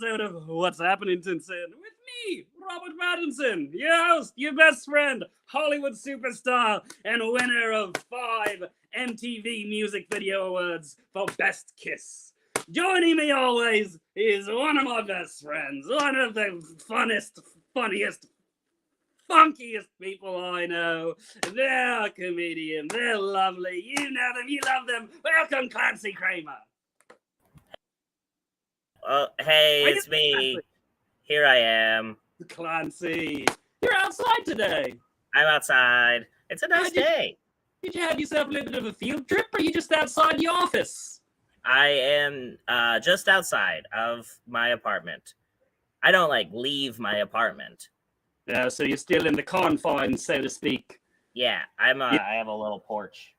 episode of What's Happenintinson with me, Robert Pattinson, your host, your best friend, Hollywood superstar, and winner of 5 MTV Music Video Awards for Best Kiss. Joining me always is one of my best friends, one of the funniest, funkiest people I know. They're a comedian, they're lovely, you know them, you love them. Welcome, Clancy Kramer. Oh, hey, it's me. Here I am. Clancy, you're outside today. I'm outside. It's a nice day. Did you have yourself a little bit of a field trip, or are you just outside the office? I am just outside of my apartment. I don't, leave my apartment. So you're still in the confines, so to speak. Yeah, I have a little porch.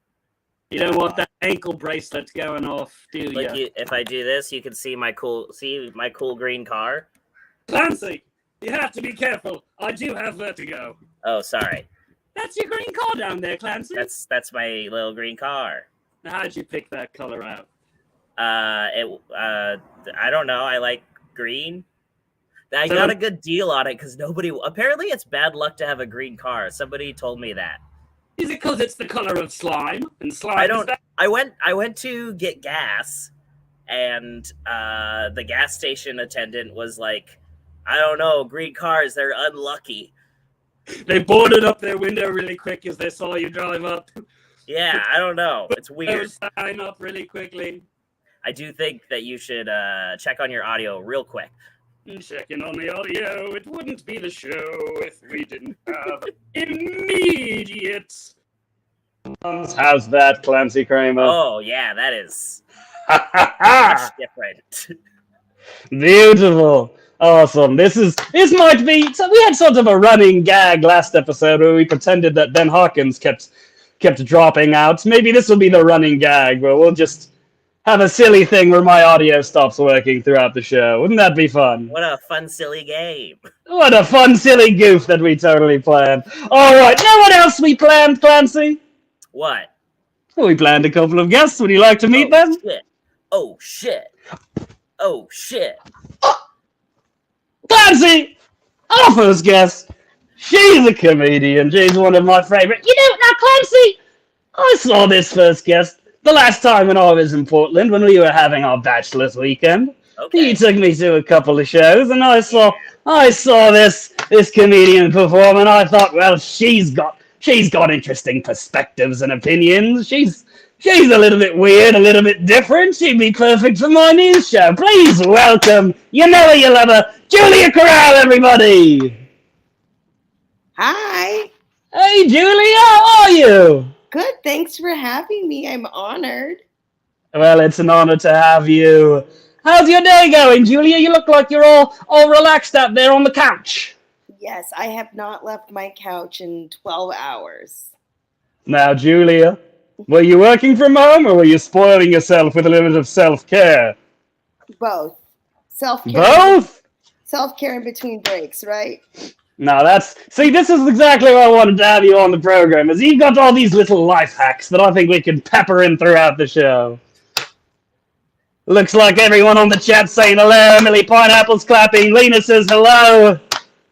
You don't want that ankle bracelet going off, do you? If I do this, you can see my cool green car. Clancy, you have to be careful. I do have vertigo. Oh, sorry. That's your green car down there, Clancy. That's my little green car. Now, how'd you pick that color out? I don't know. I like green. I got a good deal on it because apparently it's bad luck to have a green car. Somebody told me that. Is it because it's the color of slime? And slime I went to get gas, and the gas station attendant was like, I don't know, green cars, they're unlucky. They boarded up their window really quick as they saw you drive up. Yeah, I don't know. It's weird. Sign up really quickly. I do think that you should check on your audio real quick. Checking on the audio, it wouldn't be the show if we didn't have immediate. How's that, Clancy Kramer? Oh, yeah, that is much different. Beautiful. Awesome. This might be. So we had sort of a running gag last episode where we pretended that Ben Hawkins kept dropping out. Maybe this will be the running gag where we'll just have a silly thing where my audio stops working throughout the show. Wouldn't that be fun? What a fun, silly game. What a fun, silly goof that we totally planned. All right. Know what else we planned, Clancy? What? Well, we planned a couple of guests. Would you like to meet them? Shit. Oh, shit. Oh, shit. Clancy! Our first guest. She's a comedian. She's one of my favorite. You know, now, Clancy, I saw this first guest the last time when I was in Portland when we were having our bachelor's weekend. Okay. He took me to a couple of shows, and I saw this comedian perform, and I thought, well, she's got interesting perspectives and opinions. She's a little bit weird, a little bit different. She'd be perfect for my news show. Please welcome, you know you love her, Julia Corral, everybody. Hi. Hey, Julia, how are you? Good. Thanks for having me. I'm honored. Well, it's an honor to have you. How's your day going, Julia? You look like you're all relaxed out there on the couch. Yes, I have not left my couch in 12 hours. Now, Julia, were you working from home or were you spoiling yourself with a little bit of self-care? Both. Self-care. Both? Self-care in between breaks, right? No, this is exactly why I wanted to have you on the program, is you've got all these little life hacks that I think we can pepper in throughout the show. Looks like everyone on the chat saying hello. Emily Pineapple's clapping. Lena says hello.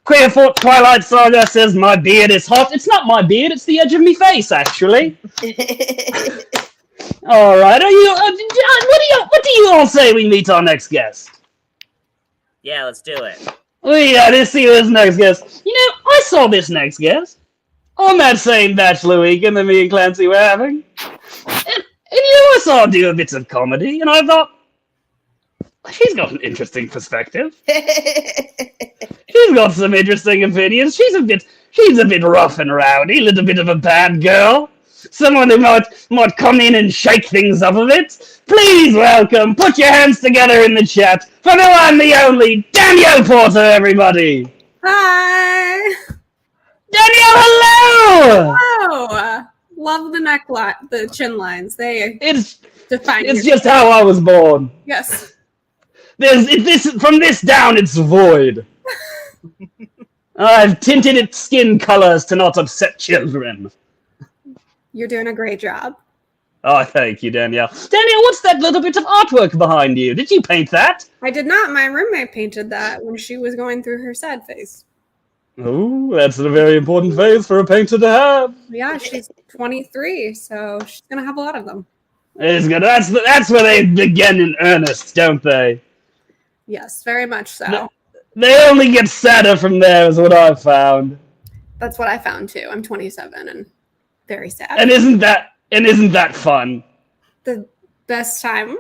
Queerfort Twilight Saga says my beard is hot. It's not my beard, it's the edge of me face, actually. All right, what do you all say we meet our next guest? Yeah, let's do it. We gotta see this next guest. You know, I saw this next guest on that same bachelor weekend that me and Clancy were having. And I saw her do a bit of comedy, and I thought, she's got an interesting perspective. She's got some interesting opinions. She's a bit rough and rowdy, a little bit of a bad girl. Someone who might come in and shake things up a bit. Please welcome, put your hands together in the chat for the one, the only, Danielle Porter, everybody. Hi. Danielle, hello. Oh, love the neckline, the chin lines. It's just how I was born. Yes. From this down, it's void. I've tinted its skin colors to not upset children. You're doing a great job. Oh, thank you, Danielle. Danielle, what's that little bit of artwork behind you? Did you paint that? I did not. My roommate painted that when she was going through her sad phase. Oh, that's a very important phase for a painter to have. Yeah, she's 23, so she's gonna have a lot of them. It's good. That's where they begin in earnest, don't they? Yes, very much so. They only get sadder from there, is what I've found. That's what I found too. I'm 27 and very sad. And isn't that fun? The best time.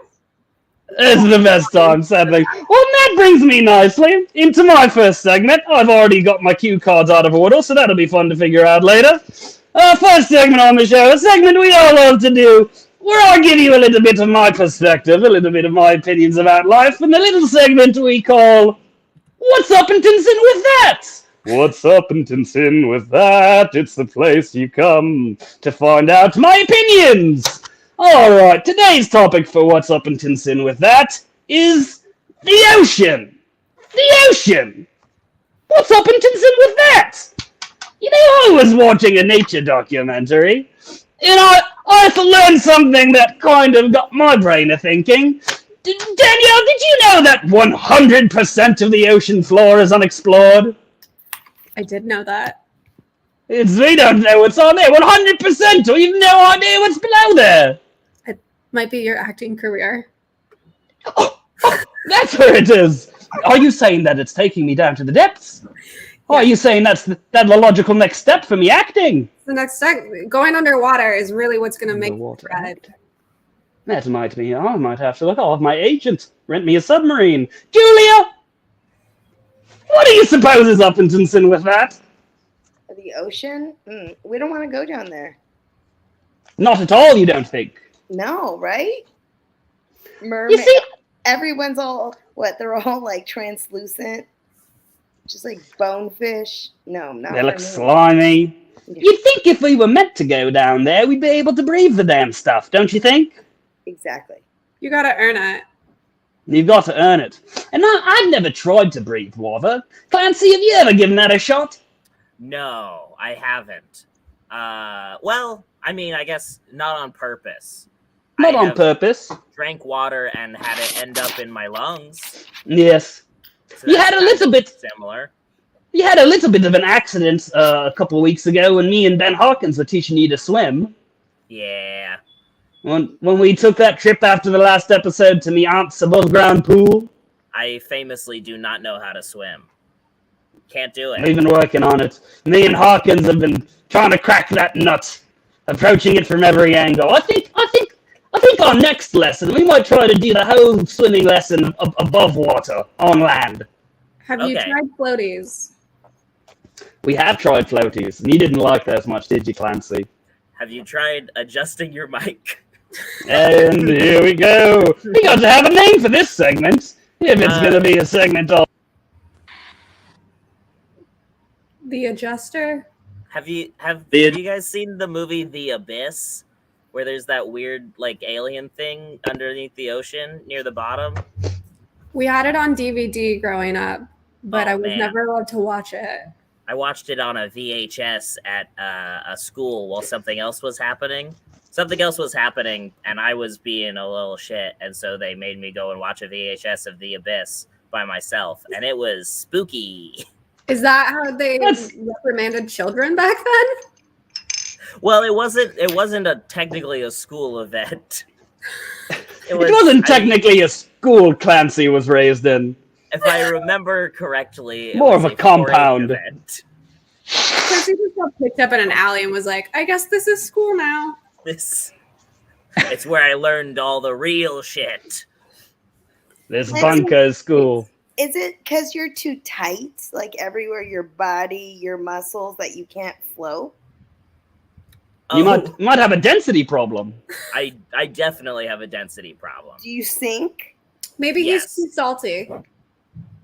It's the best time, sadly. Well, that brings me nicely into my first segment. I've already got my cue cards out of order, so that'll be fun to figure out later. First segment on the show, a segment we all love to do, where I give you a little bit of my perspective, a little bit of my opinions about life, and the little segment we call What's Happenintinson with That? What's Happenintinson with That? It's the place you come to find out my opinions. Alright, today's topic for What's Happenintinson with That is the ocean. The ocean! What's Happenintinson with that? You know, I was watching a nature documentary, and I learned something that kind of got my brain a-thinking. Danielle, did you know that 100% of the ocean floor is unexplored? I did know that. We don't know what's on there. 100%! We have no idea what's below there. It might be your acting career. Oh, that's where it is. Are you saying that it's taking me down to the depths? Or are you saying that's the logical next step for me acting? The next step, going underwater is really what's going to make you red. That might be. I might have to look off my agent. Rent me a submarine. Julia! What do you suppose is Happenintinson with that? The ocean? We don't want to go down there. Not at all, you don't think? No, right? You see, everyone's all, they're all like translucent. Just like bonefish. No, not they look slimy. You'd think if we were meant to go down there, we'd be able to breathe the damn stuff, don't you think? Exactly. You gotta earn it. You've got to earn it. And I've never tried to breathe water. Clancy, have you ever given that a shot? No, I haven't. Well, I mean, I guess not on purpose. Not on purpose. Drank water and had it end up in my lungs. Yes. So you had a little bit similar. You had a little bit of an accident a couple of weeks ago when me and Ben Hawkins were teaching you to swim. Yeah. When we took that trip after the last episode to me aunt's above ground pool. I famously do not know how to swim. Can't do it. We've been working on it. Me and Hawkins have been trying to crack that nut, approaching it from every angle. I think our next lesson we might try to do the whole swimming lesson above water on land. Have you tried floaties? We have tried floaties, and you didn't like those much, did you, Clancy? Have you tried adjusting your mic? And here we go. We got to have a name for this segment. If it's going to be a segment of... The Adjuster? Have you guys seen the movie The Abyss? Where there's that weird, like, alien thing underneath the ocean near the bottom? We had it on DVD growing up, but I was never allowed to watch it. I watched it on a VHS at a school while something else was happening. Something else was happening, and I was being a little shit, and so they made me go and watch a VHS of The Abyss by myself, and it was spooky. Is that how they reprimanded children back then? Well, it wasn't technically a school event. It wasn't technically a school Clancy was raised in. If I remember correctly, more of a compound. Clancy just got picked up in an alley and was like, I guess this is school now. It's where I learned all the real shit. This bunker is school. Is it because you're too tight, like everywhere, your body, your muscles, that you can't float? You might have a density problem. I definitely have a density problem. Do you sink? Maybe he's too salty.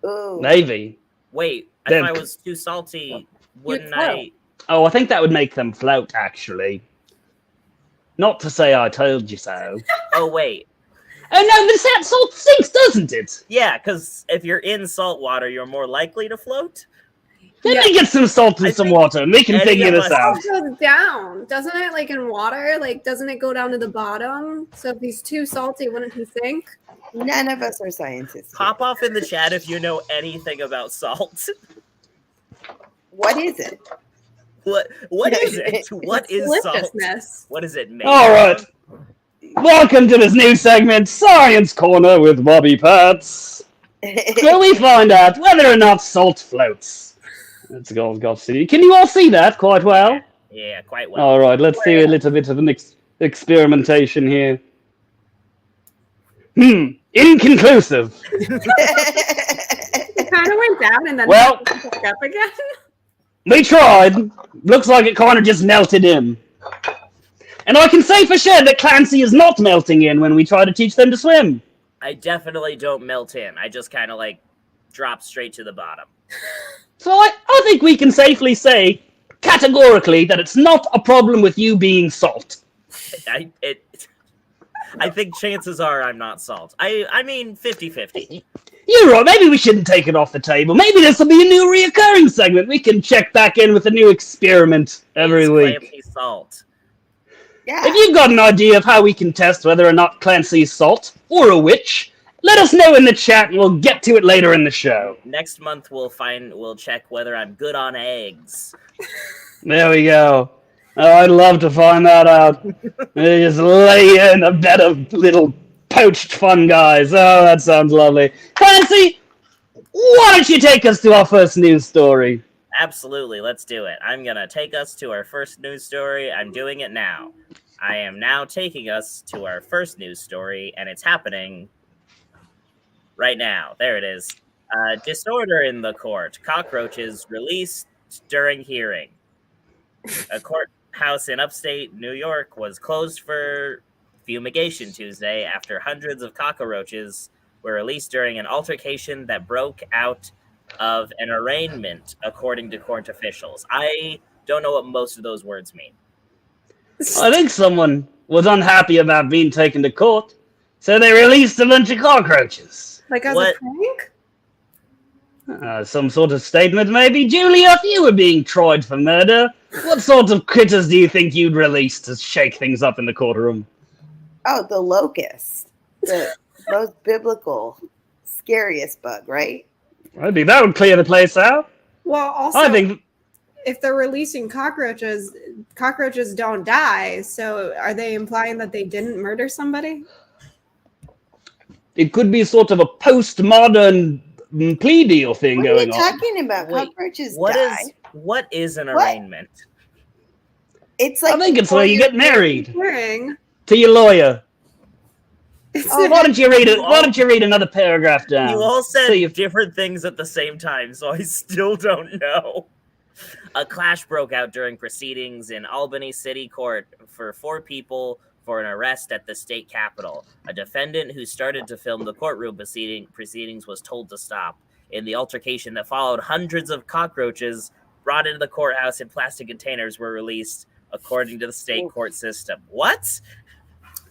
Ooh. Maybe. Wait, if I was too salty, wouldn't I? Oh, I think that would make them float, actually. Not to say I told you so. Oh, wait. Oh, no, the salt sinks, doesn't it? Yeah, because if you're in salt water, you're more likely to float. Let Yeah. me get some salt and I some think water, and we can any figure of this us- out. It goes down, doesn't it? Like in water, like doesn't it go down to the bottom? So if he's too salty, wouldn't he sink? None of us are scientists. Pop off in the chat if you know anything about salt. What is it? What is it? What is salt? Deliciousness. What is it made All right. of? Welcome to this new segment, Science Corner with Bobby Pats, where we find out whether or not salt floats. Let's go see. Can you all see that quite well? Yeah, quite well. All right, let's see a little bit of an experimentation here. Inconclusive. It kind of went down and then Well- back up again. We tried. Looks like it kind of just melted in. And I can say for sure that Clancy is not melting in when we try to teach them to swim. I definitely don't melt in. I just kind of like drop straight to the bottom. So I think we can safely say, categorically, that it's not a problem with you being salt. I think chances are I'm not salt. I mean 50-50. You're right, maybe we shouldn't take it off the table. Maybe this will be a new reoccurring segment. We can check back in with a new experiment every Is week. Clancy salt. Yeah. If you've got an idea of how we can test whether or not Clancy's salt or a witch, let us know in the chat and we'll get to it later in the show. Next month we'll check whether I'm good on eggs. There we go. Oh, I'd love to find that out. They just lay you in a bed of little poached fun guys. Oh, that sounds lovely. Clancy, why don't you take us to our first news story? Absolutely, let's do it. I'm gonna take us to our first news story. I'm doing it now. I am now taking us to our first news story, and it's happening right now. There it is. Disorder in the court. Cockroaches released during hearing. A courthouse in upstate New York was closed for fumigation Tuesday after hundreds of cockroaches were released during an altercation that broke out of an arraignment, according to court officials. I don't know what most of those words mean. I think someone was unhappy about being taken to court, so they released a bunch of cockroaches. Like as What? a prank? Some sort of statement, maybe? Julia, if you were being tried for murder, what sort of critters do you think you'd release to shake things up in the courtroom? Oh, the locust. The most biblical, scariest bug, right? I think that would clear the place out. Well, also, I think if they're releasing cockroaches, cockroaches don't die. So are they implying that they didn't murder somebody? it could be sort of a postmodern plea deal thing What are going you on. talking about? Wait, Cockroaches What die. is an What? arraignment? It's like I think it's where you get married Hearing. to your lawyer. Oh, Why don't you read it? Why don't you read another paragraph down? You all said So you- different things at the same time, so I still don't know. A clash broke out during proceedings in Albany City Court for 4 people for an arrest at the state capitol. A defendant who started to film the courtroom proceedings was told to stop. In the altercation that followed, hundreds of cockroaches brought into the courthouse in plastic containers were released, according to the state court system. What?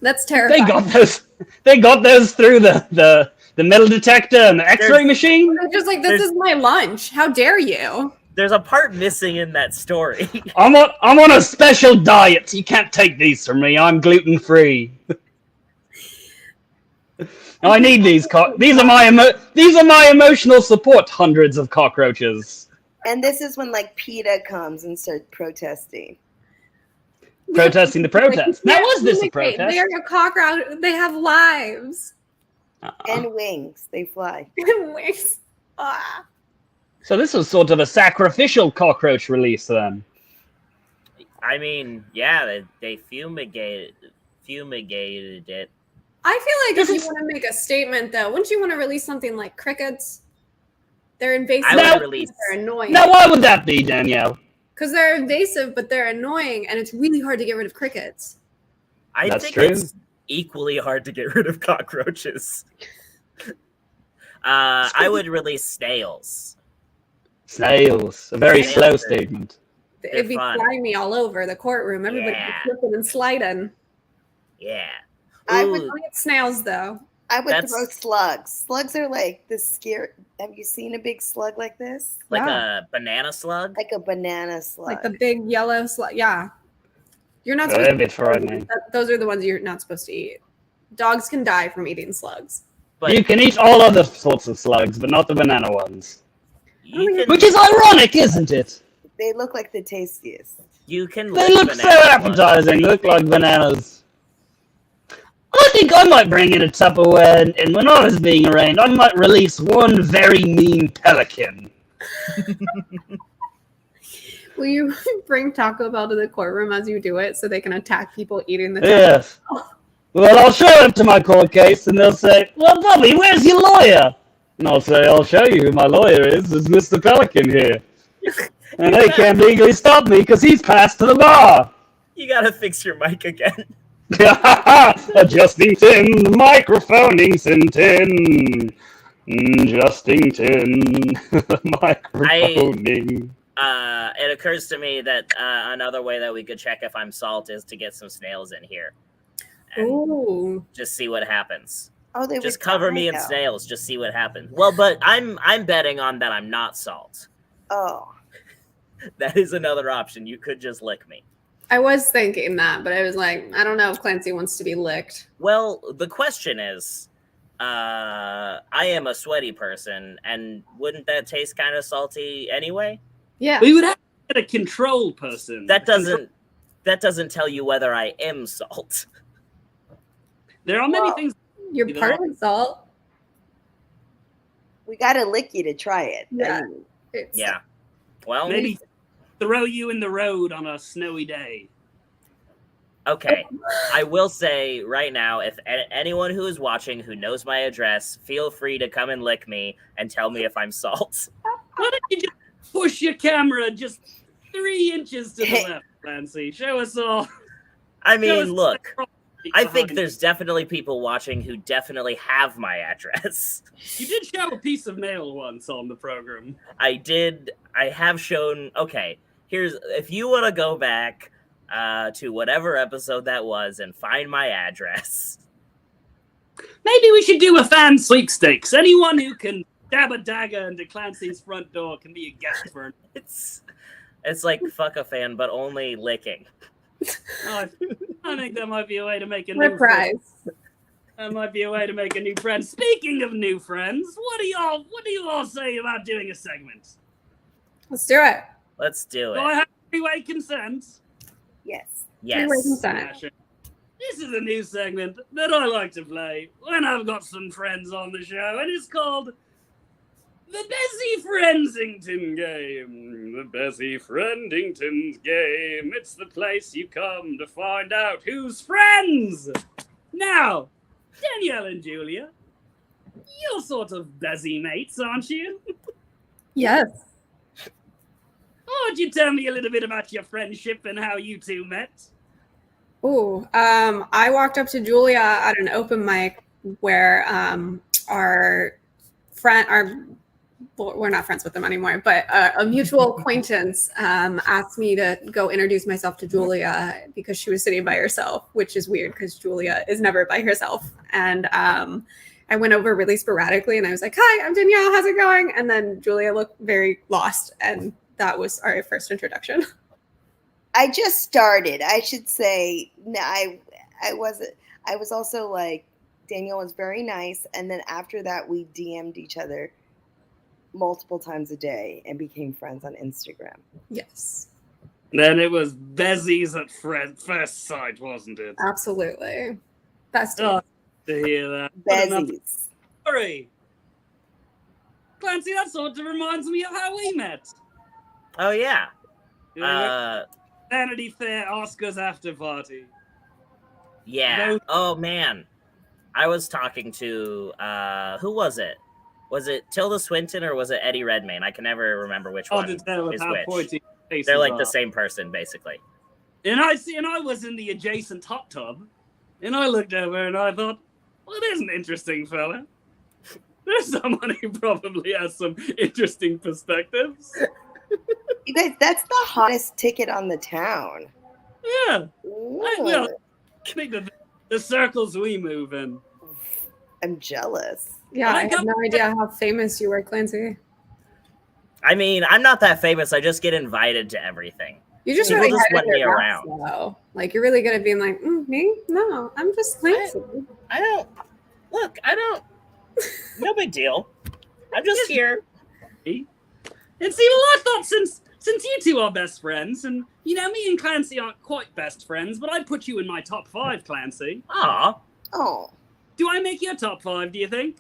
That's They terrifying. got those. They got those through the metal detector and the X-ray machine. They're just like, this is my lunch. How dare you? There's a part missing in that story. I'm on a special diet. You can't take these from me. I'm gluten free. I need these. These are my emotional support. Hundreds of cockroaches and this is when like PETA comes and starts protesting. protesting the protest. Now, Like, was this a communicate. protest? They're a cockroach. They have lives. And wings, they fly. Wings. Ah. So this was sort of a sacrificial cockroach release then. I mean, yeah, they fumigated it. I feel like This if is- you want to make a statement, though, wouldn't you want to release something like crickets? They're invasive. I would but release- They're annoying. Now, why would that be, Danielle? Because they're invasive, but they're annoying, and it's really hard to get rid of crickets. I That's think true. it's equally hard to get rid of cockroaches. I would release snails. Snails. A very Snails slow are- statement. It'd be fun. slimy all over the courtroom. Everybody Yeah. slipping and sliding. Yeah. I Ooh, would- Don't get snails, though. I would throw slugs. Slugs are like the scare. Have you seen a big slug like this? Like a banana slug? Like a banana slug. Like the big yellow slug. Yeah. You're not They're supposed a bit frightening. Those are the ones you're not supposed to eat. Dogs can die from eating slugs. But You can eat all other sorts of slugs, but not the banana ones. you can, Which is ironic, isn't it? They look like the tastiest. you can They lick look so banana slugs. appetizing, look like bananas. I think I might bring in a Tupperware, and when I was being arraigned, I might release one very mean pelican. Will you bring Taco Bell to the courtroom as you do it so they can attack people eating the Yes. Well, I'll show up to my court case, and they'll say, "Well, Bobby, where's your lawyer?" And I'll say, "I'll show you who my lawyer is Mr. Pelican here." And they can't legally stop me because he's passed to the bar. You gotta fix your mic again. Adjusting tin, microphoning tin. Adjusting tin, microphoning. It occurs to me that another way that we could check if I'm salt is to get some snails in here. And Ooh. just see what happens. Oh, they Just would cover die, me in though. snails, just see what happens. Well, but I'm betting on that I'm not salt. Oh, That is another option. You could just lick me. I was thinking that, but I was like, I don't know if Clancy wants to be licked. Well, the question is, I am a sweaty person, and wouldn't that taste kind of salty anyway? Yeah. We would have to get a control person. That doesn't tell you whether I am salt. There are many Well, things. You're partly salt. we gotta lick you to try it. Yeah. I mean, It's, Yeah. Well, Maybe throw you in the road on a snowy day. okay. I will say right now, if anyone who is watching who knows my address, feel free to come and lick me and tell me if I'm salt. Why don't you just push your camera just 3 inches to the left, Clancy? Show us all. I Show mean, us look, I think behind there's definitely people watching who definitely have my address. you. You did show a piece of mail once on the program. I have shown. Okay, if you want to go back to whatever episode that was and find my address. Maybe we should do a fan sweepstakes. Anyone who can stab a dagger into Clancy's front door can be a guest for. It's like fuck a fan, but only licking. Oh, I think that might be a way to make a new reprise. friend. That might be a way to make a new friend. Speaking of new friends, what do you all say about doing a segment? Let's do it. Let's do Do I it. have three-way consent? yes. Yes. Three-way consent. This is a new segment that I like to play when I've got some friends on the show, and it's called the Bessie Friendsington Game. The Bessie Friendington's Game. It's the place you come to find out who's friends. Now, Danielle and Julia, you're sort of Bessie mates, aren't you? Yes. Oh, would you tell me a little bit about your friendship and how you two met? Ooh. I walked up to Julia at an open mic where our friend, we're not friends with them anymore, but a mutual acquaintance asked me to go introduce myself to Julia because she was sitting by herself, which is weird because Julia is never by herself. And I went over really sporadically and I was like, "Hi, I'm Danielle. How's it going?" And then Julia looked very lost, and that was our first introduction. I just started. I should say, no, I was also like, Danielle was very nice, and then after that, we DM'd each other multiple times a day and became friends on Instagram. Yes, Then it was Bessies at first sight, wasn't it? absolutely. Best. Oh, to hear that. What another Bessies. story. Clancy, that sort of reminds me of how we met. Oh yeah. We went to Vanity Fair Oscars after party. Yeah. No. Oh man. I was talking to who was it? Was it Tilda Swinton or was it Eddie Redmayne? I can never remember which Hard one to tell with is how which. pointy faces They're like are. the same person, basically. And I was in the adjacent hot tub, and I looked over and I thought, well, there's an interesting fella. There's someone who probably has some interesting perspectives. You guys, that's the hottest ticket on the town. Yeah. Ooh. Well, I think the circles we move in. I'm jealous. Yeah, I had no idea how famous you were, Clancy. I mean, I'm not that famous. I just get invited to everything. You just People really just headed want me your around. mouth, though. Like, you're really good at being like, me? No, I'm just Clancy. I don't. Look, I don't. No big deal. I'm just here. And see, well, I thought since you two are best friends, and you know, me and Clancy aren't quite best friends, but I'd put you in my top 5, Clancy. Aw. Oh. Do I make your top 5? Do you think?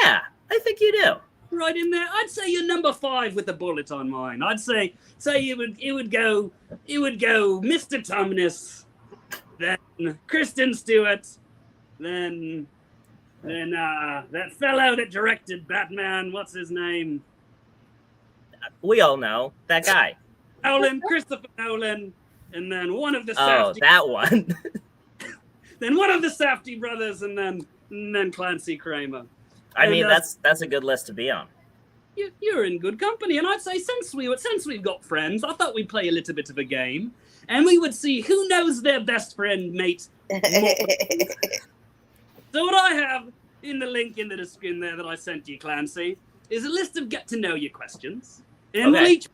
Yeah, I think you do. Right in there. I'd say you're number 5 with a bullet on mine. I'd say it would go Mr. Tumnus, then Kristen Stewart, then that fellow that directed Batman. What's his name? We all know that guy. Christopher Nolan, and then one of the Oh, Safdie, that one. then one of the Safdie brothers, and then Clancy Kramer. I mean, that's a good list to be on. You're in good company, and I'd say since we've got friends, I thought we'd play a little bit of a game, and we would see who knows their best friend mate more. So what I have in the link in the screen there that I sent you, Clancy, is a list of get to know you questions, and we'll each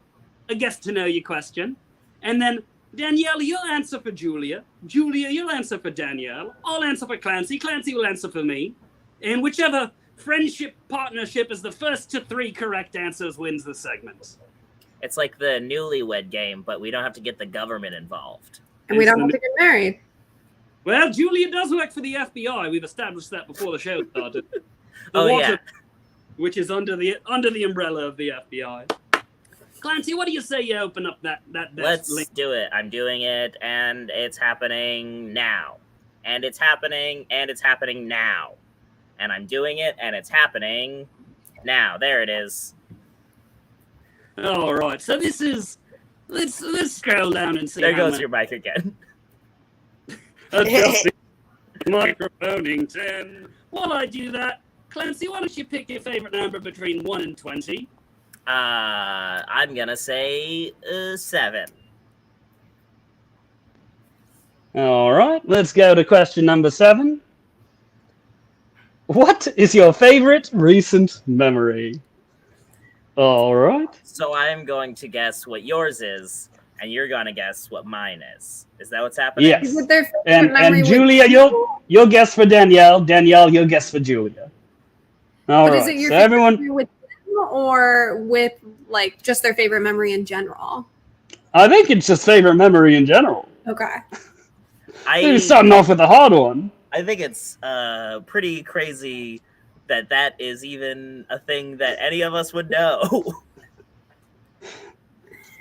a get to know you question, and then Danielle, you'll answer for Julia. Julia, you'll answer for Danielle. I'll answer for Clancy. Clancy will answer for me, and whichever friendship partnership is the first to 3 correct answers wins the segment. It's like the newlywed game, but we don't have to get the government involved. And we don't have to get married. Well, Julia does work for the FBI. We've established that before the show started. Which is under the umbrella of the FBI. Clancy, what do you say you open up that Let's link? do it. I'm doing it, and it's happening now. And it's happening, and it's happening now. And I'm doing it, and it's happening now. There it is. All right. So this is. Let's scroll down and see. There goes your mic again. Adjusting microphoning 10. While I do that, Clancy, why don't you pick your favorite number between 1 and 20? I'm gonna say 7. All right. Let's go to question number 7. What is your favorite recent memory? All right. So I'm going to guess what yours is, and you're going to guess what mine is. Is that what's happening? Yes. Is it their favorite memory And Julia, you'll guess for Danielle. Danielle, you'll guess for Julia. All right. Is it your so favorite everyone, memory with them or with like just their favorite memory in general? I think it's just favorite memory in general. Okay. We're starting off with a hard one. I think it's pretty crazy that is even a thing that any of us would know.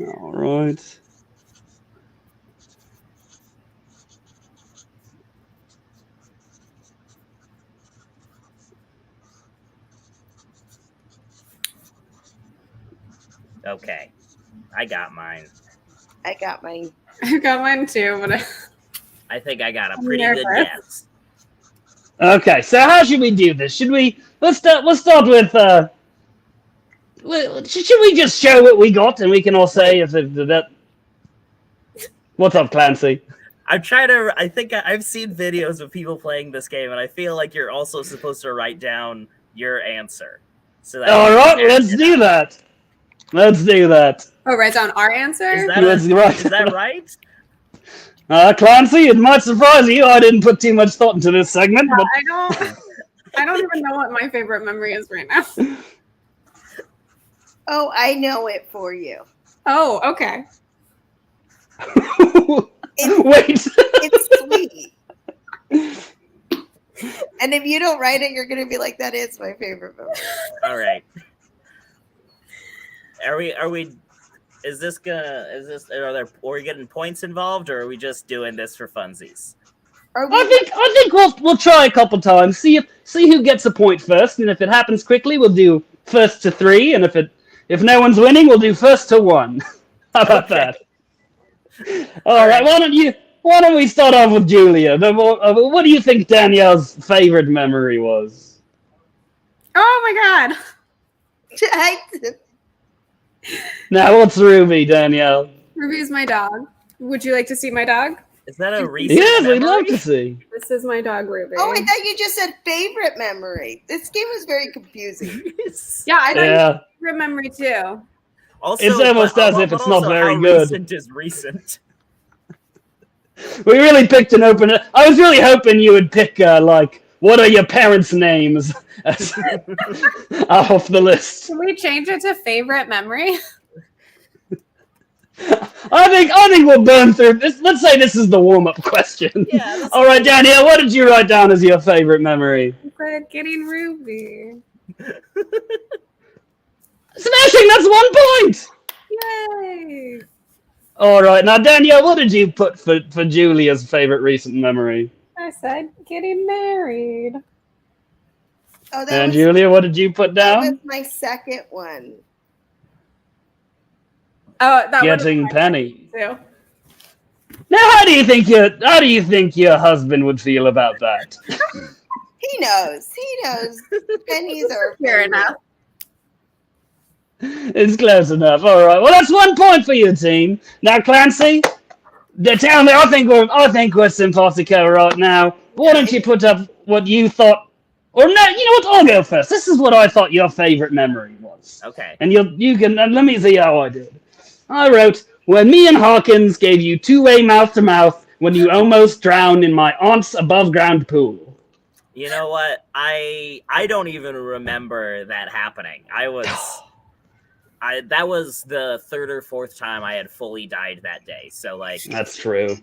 All right. Okay. I got mine. I got mine. I got mine too, but I think I got a I'm pretty good nervous. guess. Okay, so how should we do this? Should we let's start with should we just show what we got and we can all say if that What's up, Clancy? I'm trying to. I think I've seen videos of people playing this game, and I feel like you're also supposed to write down your answer. So that All right, let's do that. Let's do that. Oh, write down our answer? Is Let's that right? Clancy, it might surprise you. I didn't put too much thought into this segment, Yeah, but I don't even know what my favorite memory is right now. Oh, I know it for you. Oh, okay. wait. It's sweet. And if you don't write it, you're going to be like, that is my favorite memory. All right. Are we? Are we getting points involved, or are we just doing this for funsies? I think we'll try a couple times. See who gets a point first, and if it happens quickly, we'll do first to 3, and if no one's winning, we'll do first to 1. How about that? All right. Why don't we start off with Julia? What do you think Danielle's favorite memory was? Oh my god. Now, what's Ruby, Danielle? Ruby is my dog. Would you like to see my dog? Is that a recent Yes, we'd memory? love to see. This is my dog Ruby. Oh, I thought you just said favorite memory. This game was very confusing. Yeah, I thought Yeah. favorite memory too. Also, It's almost as if but it's not also, very how good. recent is recent? We really picked an open. I was really hoping you would pick like, what are your parents' names off the list. Can we change it to favorite memory? I think we'll burn through this. Let's say this is the warm-up question. Yeah, All right, Danielle, what did you write down as your favorite memory? Getting Ruby. Smashing, that's 1 point. Yay! All right, now Danielle, what did you put for Julia's favorite recent memory? I said getting married. Oh, And Julia, what did you put that was down? my second one. Oh, that Getting Penny. too. Now, how do you think your husband would feel about that? He knows. He knows. Pennies are Fair favorite. enough. It's close enough. All right. Well, that's 1 point for you, team. Now, Clancy, tell me. I think we're simpatico right now. Why don't you put up what you thought? Or no, you know what? I'll go first. This is what I thought your favorite memory was. Okay. And you can let me see how I did. I wrote, when me and Hawkins gave you two-way mouth-to-mouth when you almost drowned in my aunt's above-ground pool. You know what? I don't even remember that happening. That was the third or fourth time I had fully died that day. So like, That's true.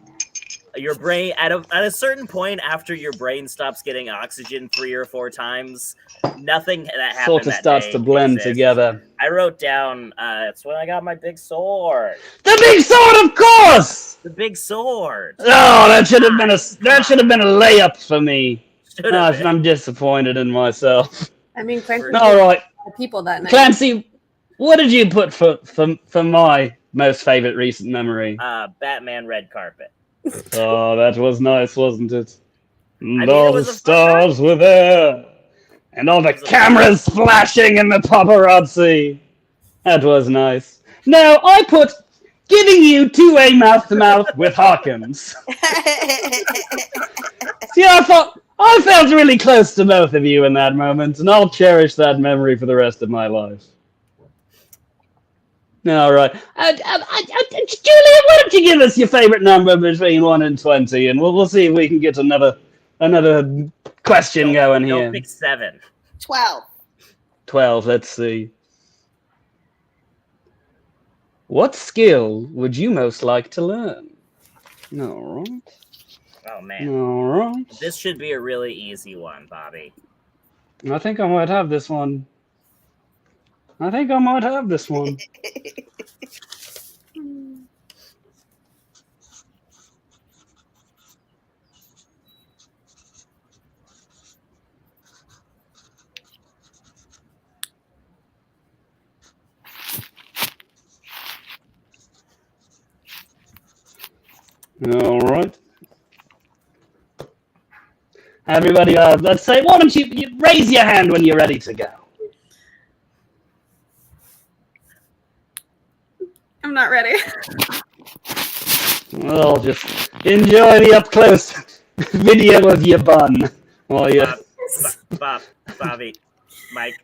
your brain at a certain point after your brain stops getting oxygen 3 or 4 times, nothing that happened Sort of that starts day to blend exists. together. I wrote down, it's when I got my big sword. The big sword, of course. The big sword. Oh, that should have been a layup for me. Should have been. I'm disappointed in myself. I mean, Clancy All right, people that night. Clancy, what did you put for my most favorite recent memory? Batman red carpet. Oh, that was nice, wasn't it? And mean, all it the was a fun stars were there, and all the It was a cameras flashing and the paparazzi. That was nice. Now, I put giving you two-way mouth-to-mouth with Hawkins. See, I felt really close to both of you in that moment, and I'll cherish that memory for the rest of my life. All right. Julia, why don't you give us your favorite number between 1 and 20, and we'll see if we can get another question going here. Don't pick 7. 12. 12, let's see. What skill would you most like to learn? All right. Oh man. All right. This should be a really easy one, Bobby. I think I might have this one. All right. Everybody, let's say, why don't you raise your hand when you're ready to go? I'm not ready. Well, just enjoy the up-close video of your bun. Oh, yeah. Bobby, Mike.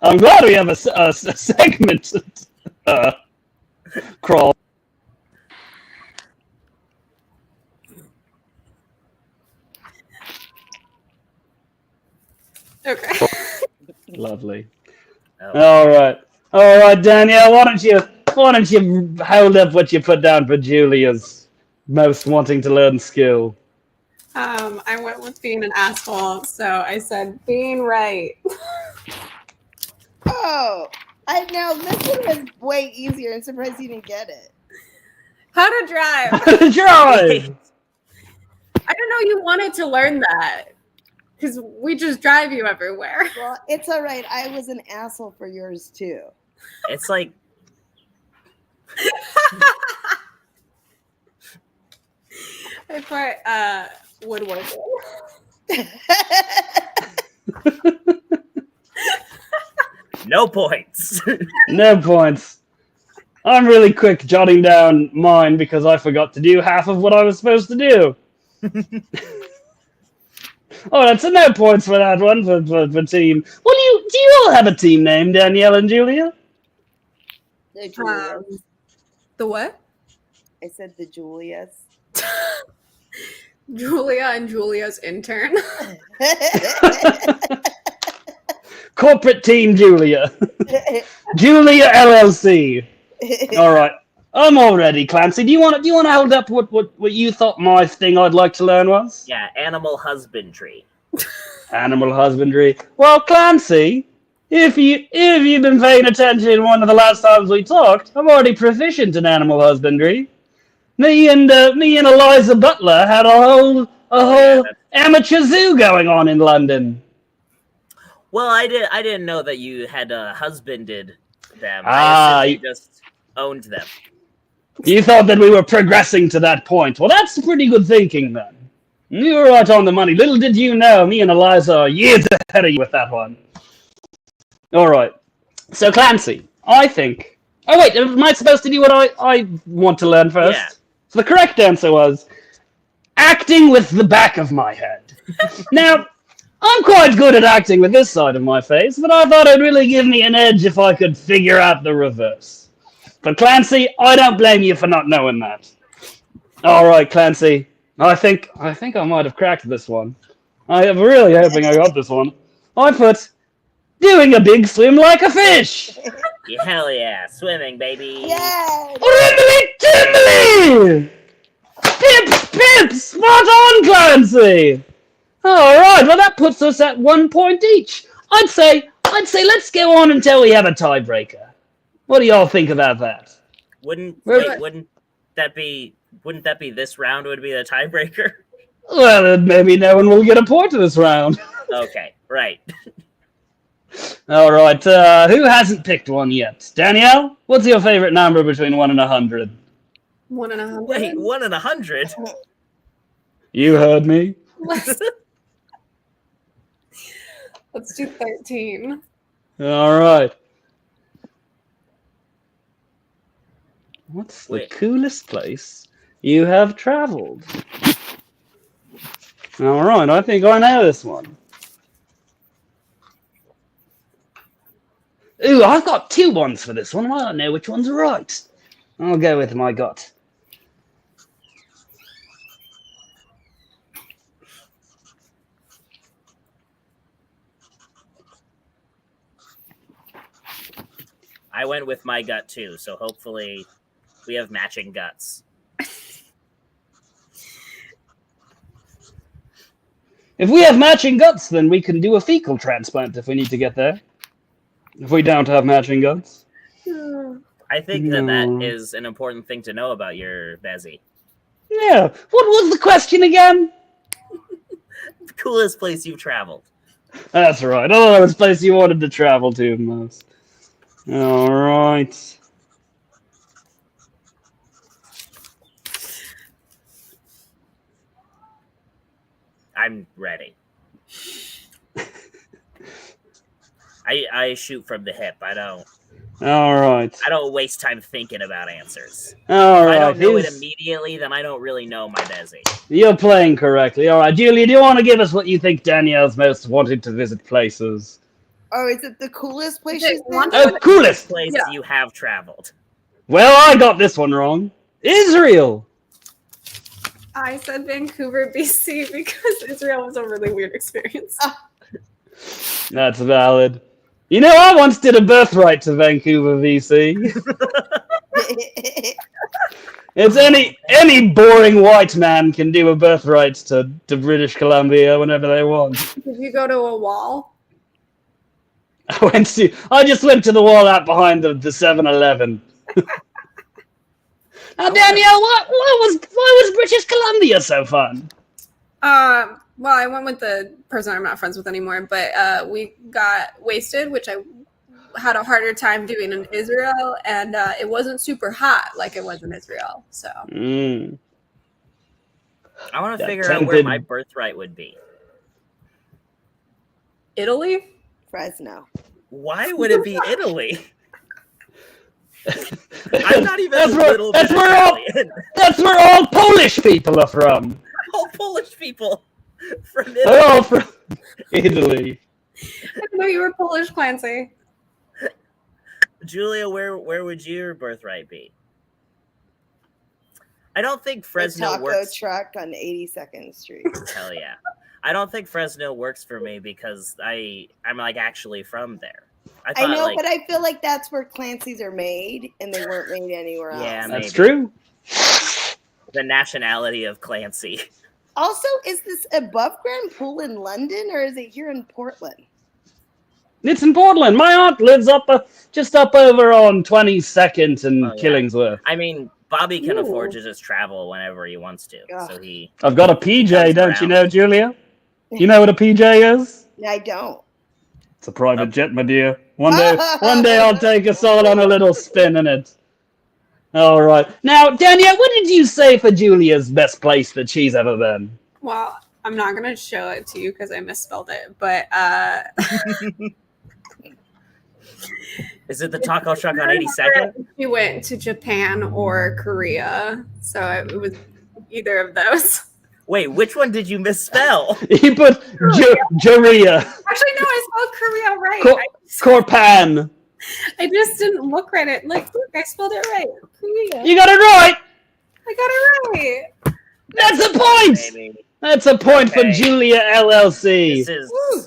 I'm glad we have a segmented crawl. Okay. Lovely. Oh. All right, Danielle. Why don't you hold up what you put down for Julia's most wanting to learn skill? I went with being an asshole, so I said being right. Oh, I know. This one was way easier. I'm surprised you didn't get it. How to drive. Drive. I don't know you wanted to learn that because we just drive you everywhere. Well, it's all right. I was an asshole for yours too. It's like I put woodworking. no points. No points. I'm really quick jotting down mine because I forgot to do half of what I was supposed to do. All right, so no points for that one for team. Well, do you all have a team name, Danielle and Julia? The Julias. The what? I said the Julias. Julia and Julia's intern. Corporate team Julia. Julia LLC. All right. I'm all ready, Clancy. Do you want to hold up what you thought my thing I'd like to learn was? Yeah, animal husbandry. Animal husbandry. Well, Clancy, if you've been paying attention one of the last times we talked, I'm already proficient in animal husbandry. Me and Eliza Butler had a whole amateur zoo going on in London. Well, I didn't know that you had husbanded them. Ah, I assumed you just owned them. You thought that we were progressing to that point. Well, that's pretty good thinking, then. You were right on the money. Little did you know, me and Eliza are years ahead of you with that one. All right. So, Clancy, I think... Oh, wait, am I supposed to do what I want to learn first? Yeah. So the correct answer was acting with the back of my head. Now, I'm quite good at acting with this side of my face, but I thought it'd really give me an edge if I could figure out the reverse. But Clancy, I don't blame you for not knowing that. All right, Clancy, I think I might have cracked this one. I am really hoping I got this one. I put doing a big swim like a fish. Yeah, hell yeah, swimming, baby. Yeah. Rimbly timbly! Pip, spot on, Clancy. All right, well that puts us at 1 point each. I'd say let's go on until we have a tiebreaker. What do y'all think about that? Wouldn't that be this round would be the tiebreaker? Well, then maybe no one will get a point this round. Okay, right. All right, who hasn't picked one yet? Danielle, what's your favorite number between 1 and 100? 1 and 100. Wait, 1 and 100? You heard me. Let's do 13. All right. What's the coolest place you have traveled? All right, I think I know this one. Ooh, I've got 2 ones for this one. I don't know which one's right. I'll go with my gut. I went with my gut too, so hopefully we have matching guts. If we have matching guts, then we can do a fecal transplant if we need to get there. If we don't have matching guts. I think that is an important thing to know about your Bezzy. Yeah. What was the question again? The coolest place you've traveled. That's right. Oh, it's the place you wanted to travel to most. All right. I'm ready. I shoot from the hip. I don't waste time thinking about answers. All right. If I don't know it immediately, then I don't really know my Bezzy. You're playing correctly. All right, Julia, do you want to give us what you think Danielle's most wanted to visit places? Oh, is it the coolest place? Oh, coolest place you have traveled. Well, I got this one wrong. Israel. I said Vancouver, BC, because Israel was a really weird experience. That's valid. You know, I once did a birthright to Vancouver, BC. It's any boring white man can do a birthright to British Columbia whenever they want. Did you go to a wall? I just went to the wall out behind the 7-Eleven. Now, Danielle, why was British Columbia so fun? Well, I went with the person I'm not friends with anymore, but we got wasted, which I had a harder time doing in Israel, and it wasn't super hot like it was in Israel. So I want to figure out where my birthright would be. Italy? Fresno. Why would it be Italy? I'm not even That's a where- little that's bit where all- Italian. That's where all Polish people are from. All Polish people from They're Italy. all from Italy. I didn't know you were Polish, Clancy. Julia, where would your birthright be? I don't think The Fresno taco works. truck on 82nd Street. Hell yeah. I don't think Fresno works for me because I'm like actually from there. I thought, know, like, but I feel like that's where Clancy's are made, and they weren't made anywhere else. Yeah, That's maybe. true. The nationality of Clancy. Also, is this above ground pool in London, or is it here in Portland? It's in Portland. My aunt lives just up over on 22nd and Oh, yeah. Killingsworth. I mean, Bobby can Ooh. afford to just travel whenever he wants to. Ugh. So he I've got a PJ, comes don't you around. know, Julia? You know what a PJ is? I don't. It's a private jet, my dear. One day I'll take us all on a little spin in it. All right. Now, Danielle, what did you say for Julia's best place that she's ever been? Well, I'm not gonna show it to you because I misspelled it, but is it the taco truck on 82nd? we went to Japan or Korea, so it was either of those. Wait, which one did you misspell? He put Juria, Actually, no, I spelled Korea right. Korpan. I just didn't look right. Look, I spelled it right. Korea. You got it right. I got it right. That's a point. Baby. That's a point for Okay. Julia LLC. This is Woo.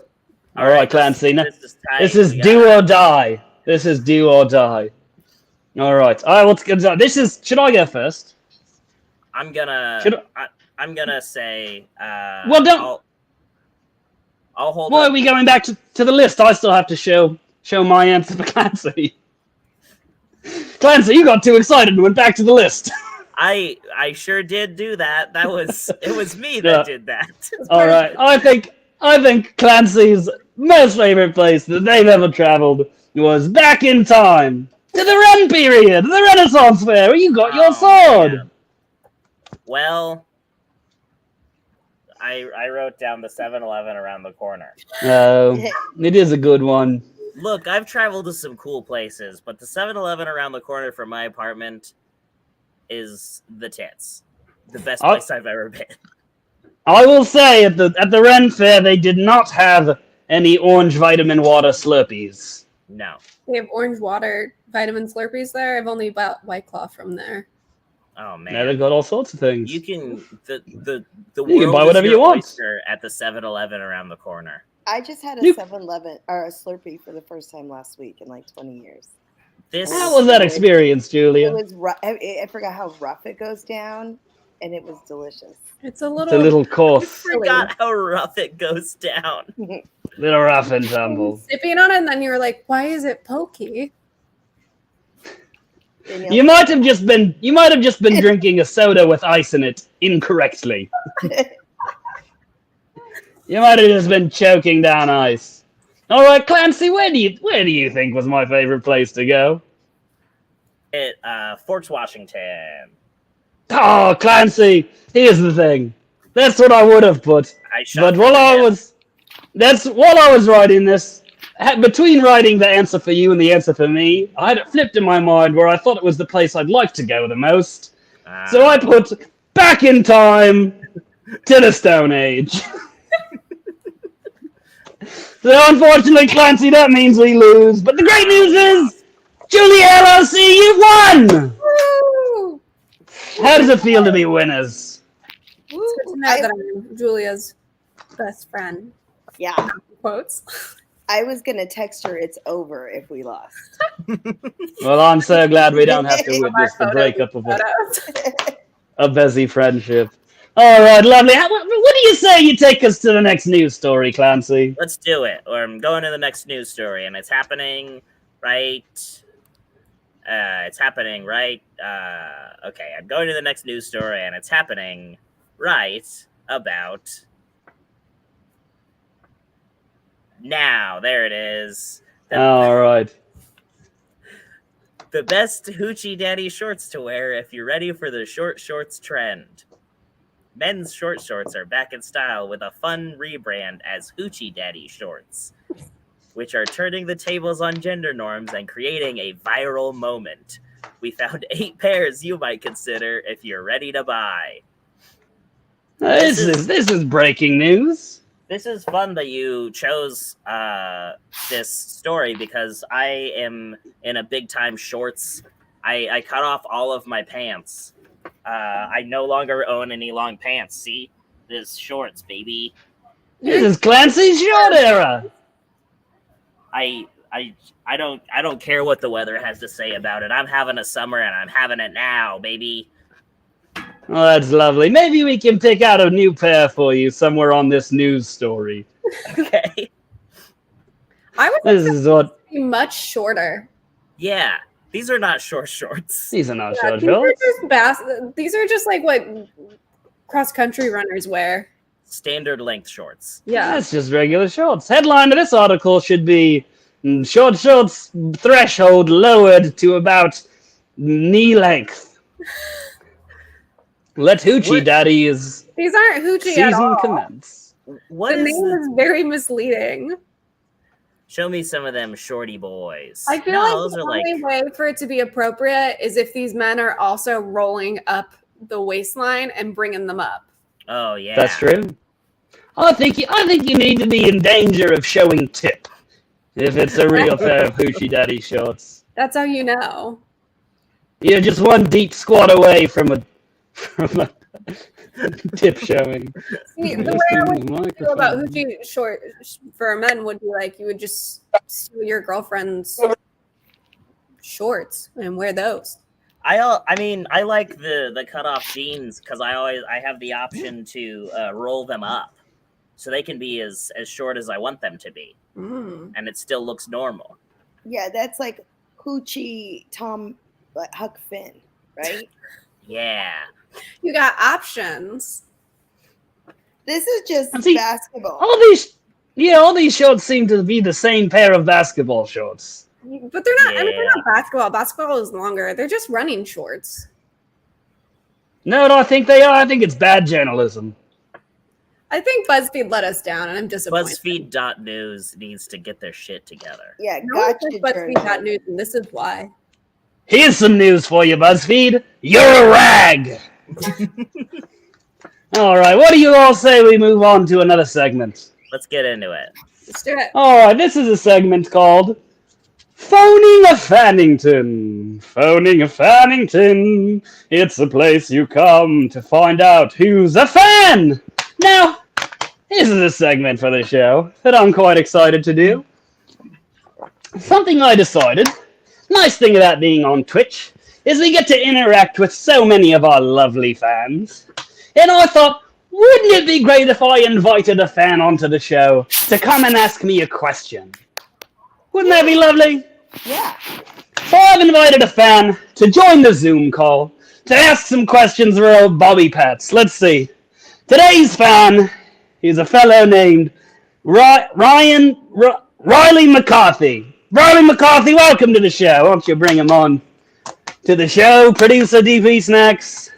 All right, Clancy. Now, This is tight. this is We do got- or die. This is do or die. All right. All right. Let's get on. This is. Should I go first? I'm gonna. Should I'm gonna say. Well, don't- I'll hold. Why up. are we going back to the list? I still have to show my answer for Clancy. Clancy, you got too excited and went back to the list. I sure did do that. It was me Yeah. that did that. All right. I think Clancy's most favorite place that they've ever traveled was back in time to the Ren period, the Renaissance Fair, where you got your Oh, sword. man. Well, I wrote down the 7-Eleven around the corner. Oh, it is a good one. Look, I've traveled to some cool places, but the 7-Eleven around the corner from my apartment is the tits. The best Oh. place I've ever been. I will say at the Ren Fair they did not have any orange vitamin water Slurpees. No. They have orange water vitamin Slurpees there. I've only bought White Claw from there. Oh man. Now they've got all sorts of things. You can the You world can buy is whatever your you want. oyster at the 7-Eleven around the corner. I just had a You- 7-Eleven or a Slurpee for the first time last week in like 20 years. This How was that experience, It Julia? was rough. I forgot how rough it goes down, and it was delicious. It's a It's little. a little I coarse, forgot how rough it goes down. little rough and tumble. Sipping on it, and then you were like, "Why is it pokey?" Danielle- You might have just been drinking a soda with ice in it incorrectly. You might have just been choking down ice. All right, Clancy, where do you think was my favorite place to go? Forks, Washington. Oh, Clancy, here's the thing. That's what I would have put. I shot But from while the I hip. was writing this, between writing the answer for you and the answer for me, I had it flipped in my mind where I thought it was the place I'd like to go the most. So I put back in time to the Stone Age. So unfortunately, Clancy, that means we lose. But the great news is, Julia LLC, you've won! Woo! How does it feel to be winners? Woo. It's good to know that I'm Julia's best friend. Yeah, Quotes. I was gonna text her. It's over if we lost. Well, I'm so glad we don't have to witness the Photos. breakup of Photos. a busy friendship. All right, lovely. What do you say you take us to the next news story, Clancy? Let's do it. Or I'm going to the next news story, and it's happening right. It's happening right. Okay, I'm going to the next news story, and it's happening right about now. There it is. All right. The best hoochie daddy shorts to wear if you're ready for the short shorts trend. Men's short shorts are back in style with a fun rebrand as Hoochie Daddy shorts. which are turning the tables on gender norms and creating a viral moment. We found 8 pairs you might consider if you're ready to buy. This is breaking news. This is fun that you chose this story because I am in a big time shorts. I cut off all of my pants. I no longer own any long pants. See? This shorts, baby. This is Clancy's short era. I don't care what the weather has to say about it. I'm having a summer and I'm having it now, baby. Oh, that's lovely. Maybe we can pick out a new pair for you somewhere on this news story. Okay. I would This is what. be much shorter. Yeah. These are not short shorts. These are not Yeah, short these are shorts. just these are just like what cross-country runners wear. Standard length shorts. Yeah. That's just regular shorts. Headline of this article should be short shorts threshold lowered to about knee length. Let Hoochie What? Daddy's These aren't hoochie at season all. commence. What The is name is very misleading. Show me some of them shorty boys. I feel No, like those the are like only way for it to be appropriate is if these men are also rolling up the waistline and bringing them up. oh yeah. That's true. I think you need to be in danger of showing tip if it's a real pair of Hoochie Daddy shorts. That's how you know. You're just one deep squat away from a tip showing. See, the way I would feel about hoochie short for men would be like you would just steal your girlfriend's shorts and wear those. I mean, I like the cutoff jeans because I have the option to roll them up, so they can be as short as I want them to be, and it still looks normal. Yeah, that's like Hoochie Tom Huck Finn, right? Yeah. You got options. This is just See, basketball. All these shorts seem to be the same pair of basketball shorts. But they're not. I mean, they're Yeah. not basketball. Basketball is longer. They're just running shorts. No, I think they are. I think it's bad journalism. I think BuzzFeed let us down, and I'm disappointed. BuzzFeed.news needs to get their shit together. Yeah, No one gotcha. says BuzzFeed.news, and this is why. Here's some news for you, BuzzFeed. You're a rag. All right, what do you all say we move on to another segment? Let's get into it. Let's do it. All right, this is a segment called Phoning a Fannington. Phoning a Fannington. It's a place you come to find out who's a fan. Now, this is a segment for the show that I'm quite excited to do. Something I decided, nice thing about being on Twitch, is we get to interact with so many of our lovely fans. And I thought, wouldn't it be great if I invited a fan onto the show to come and ask me a question? Wouldn't that be lovely? Yeah. So I've invited a fan to join the Zoom call to ask some questions about Bobby Pats. Let's see. Today's fan is a fellow named Riley McCarthy. Riley McCarthy, welcome to the show. Why don't you bring him on to the show? Producer DP Snacks.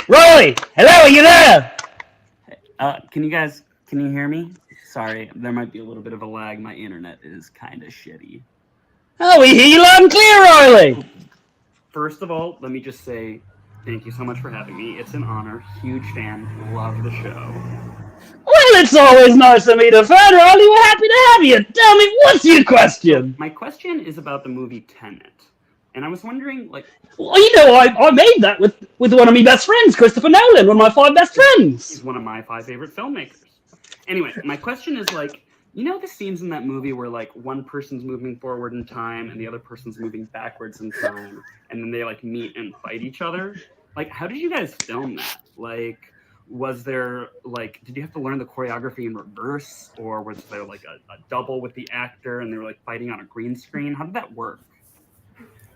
Riley, hello, are you there? Can you hear me? Sorry, there might be a little bit of a lag. My internet is kind of shitty. Oh, we hear you loud and clear, Riley. First of all, let me just say thank you so much for having me. It's an honor. Huge fan. Love the show. Well, it's always nice to meet a fan, Riley. We're happy to have you. Tell me, what's your question? My question is about the movie Tenet. And I was wondering, like... Well, you know, I made that with one of my best friends, Christopher Nolan, one of my 5 best friends. He's one of my 5 favorite filmmakers. Anyway, my question is, like, you know the scenes in that movie where, like, one person's moving forward in time and the other person's moving backwards in time, and then they, like, meet and fight each other? Like, how did you guys film that? Like, was there, like, did you have to learn the choreography in reverse? Or was there, like, a double with the actor and they were, like, fighting on a green screen? How did that work?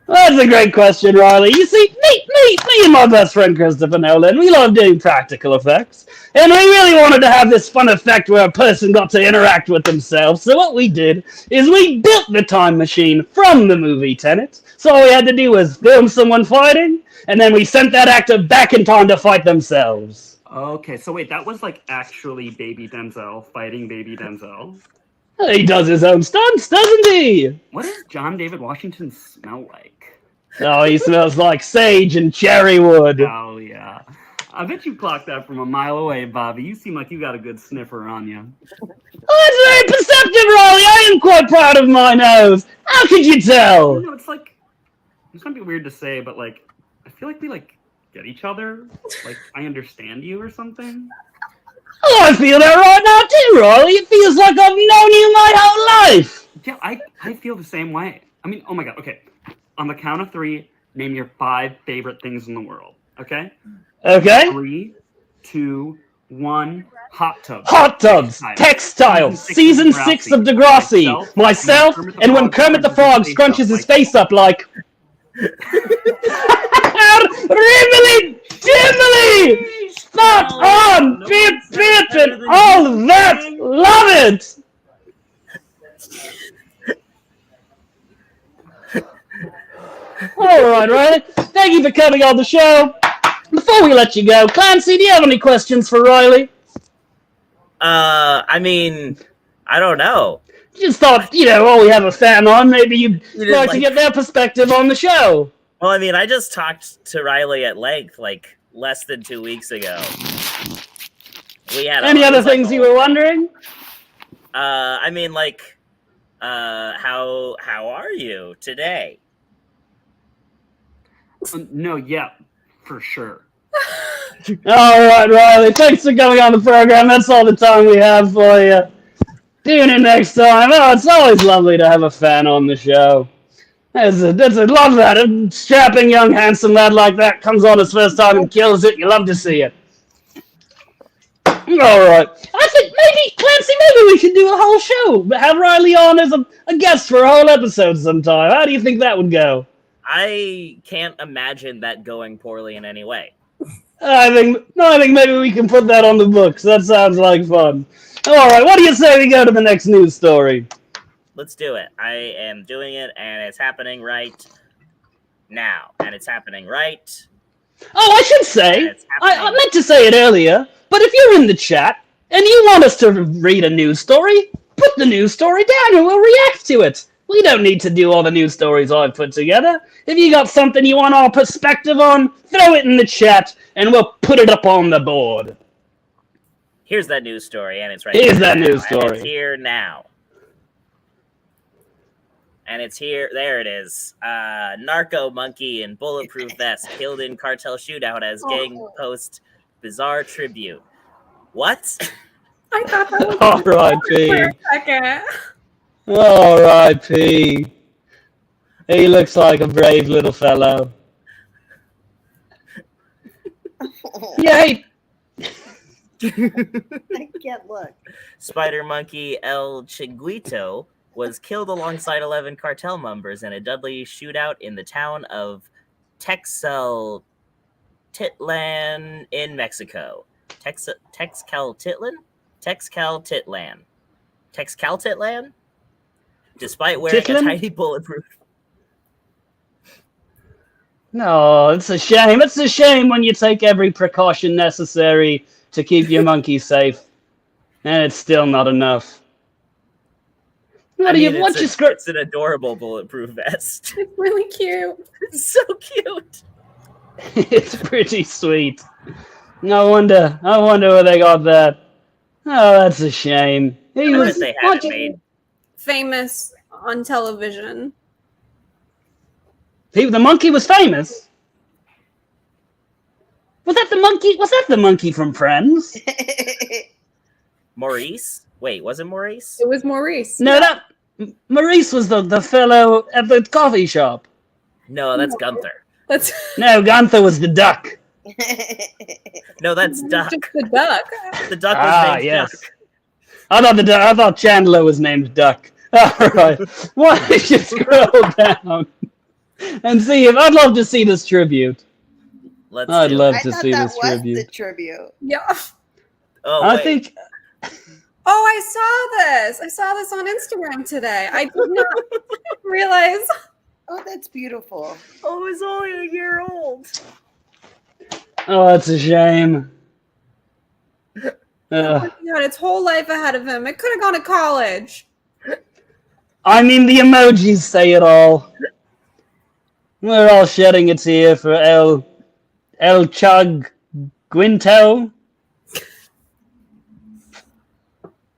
That's a great question, Riley. You see, me and my best friend Christopher Nolan, we love doing practical effects. And we really wanted to have this fun effect where a person got to interact with themselves. So what we did is we built the time machine from the movie Tenet. So all we had to do was film someone fighting, and then we sent that actor back in time to fight themselves. Okay, so wait, that was, like, actually Baby Denzel fighting Baby Denzel? He does his own stunts, doesn't he? What does John David Washington smell like? Oh, he smells like sage and cherry wood. Oh, yeah. I bet you clocked that from a mile away, Bobby. You seem like you got a good sniffer on you. Oh, it's very perceptive, Riley. I am quite proud of my nose. How could you tell? No, it's like, it's gonna be weird to say, but like, I feel like we like get each other. Like, I understand you or something. Oh, I feel that right now too, Riley. It feels like I've known you my whole life. Yeah, I feel the same way. I mean, oh my god, okay. On the count of 3, name your 5 favorite things in the world, okay? Okay. 3, 2, 1, hot tubs. Hot tubs, textiles, season 6 of Degrassi, myself, and when Kermit the Frog scrunches his face up like... Ribbly dibbly! Spot on! Bip bip and all that! Love it! Alright, Riley. Thank you for coming on the show. Before we let you go, Clancy, do you have any questions for Riley? I mean, I don't know. Just thought, we have a fan on. Maybe you'd like to get their perspective on the show. Well, I mean, I just talked to Riley at length, like, less than 2 weeks ago. We had Any other things you were wondering? I mean, like, how are you today? No, yeah, for sure. All right, Riley. Thanks for coming on the program. That's all the time we have for you. Tune in next time. Oh, it's always lovely to have a fan on the show. That's a love that. A strapping young handsome lad like that comes on his first time and kills it. You love to see it. All right. I think maybe, Clancy, we should do a whole show. Have Riley on as a guest for a whole episode sometime. How do you think that would go? I can't imagine that going poorly in any way. I think maybe we can put that on the books. That sounds like fun. All right, what do you say we go to the next news story? Let's do it. I am doing it, and it's happening right now. And it's happening right. Oh, I should say, I meant to say it earlier, but if you're in the chat and you want us to read a news story, put the news story down and we'll react to it. We don't need to do all the news stories I've put together. If you got something you want our perspective on, throw it in the chat and we'll put it up on the board. Here's that news story, and it's right Here's here that now, news and story. it's here now. And it's here. There it is. Narco monkey in bulletproof vest killed in cartel shootout as gang post bizarre tribute. What? I thought that was R.I.P. for a second. R.I.P. He looks like a brave little fellow. Yay! I can't look. Spider monkey El Chiguito was killed alongside 11 cartel members in a deadly shootout in the town of Texcaltitlan in Mexico. Texcaltitlan? Despite wearing a tiny bulletproof... No, it's a shame. It's a shame when you take every precaution necessary to keep your monkey safe, and it's still not enough. It's an adorable bulletproof vest. It's really cute. It's so cute. It's pretty sweet. No wonder. I wonder where they got that. Oh, that's a shame. They had it made. Famous on television. The monkey was famous. Was that the monkey from Friends? Maurice? Wait, was it Maurice? It was Maurice. No, Maurice was the fellow at the coffee shop. No, that's Gunther. No, Gunther was the duck. No, that's Duck. Just the duck. The duck was named yes. Duck. I thought Chandler was named Duck. All right. Why don't you scroll down and see if I'd love to see this tribute. I'd love to see this tribute. The tribute. Yeah. Oh, I think. Oh, I saw this. I saw this on Instagram today. I did not realize. Oh, that's beautiful. Oh, he's only a year old. Oh, that's a shame. Oh my God, its whole life ahead of him. It could have gone to college. I mean, the emojis say it all. We're all shedding a tear for El Chug Guinto.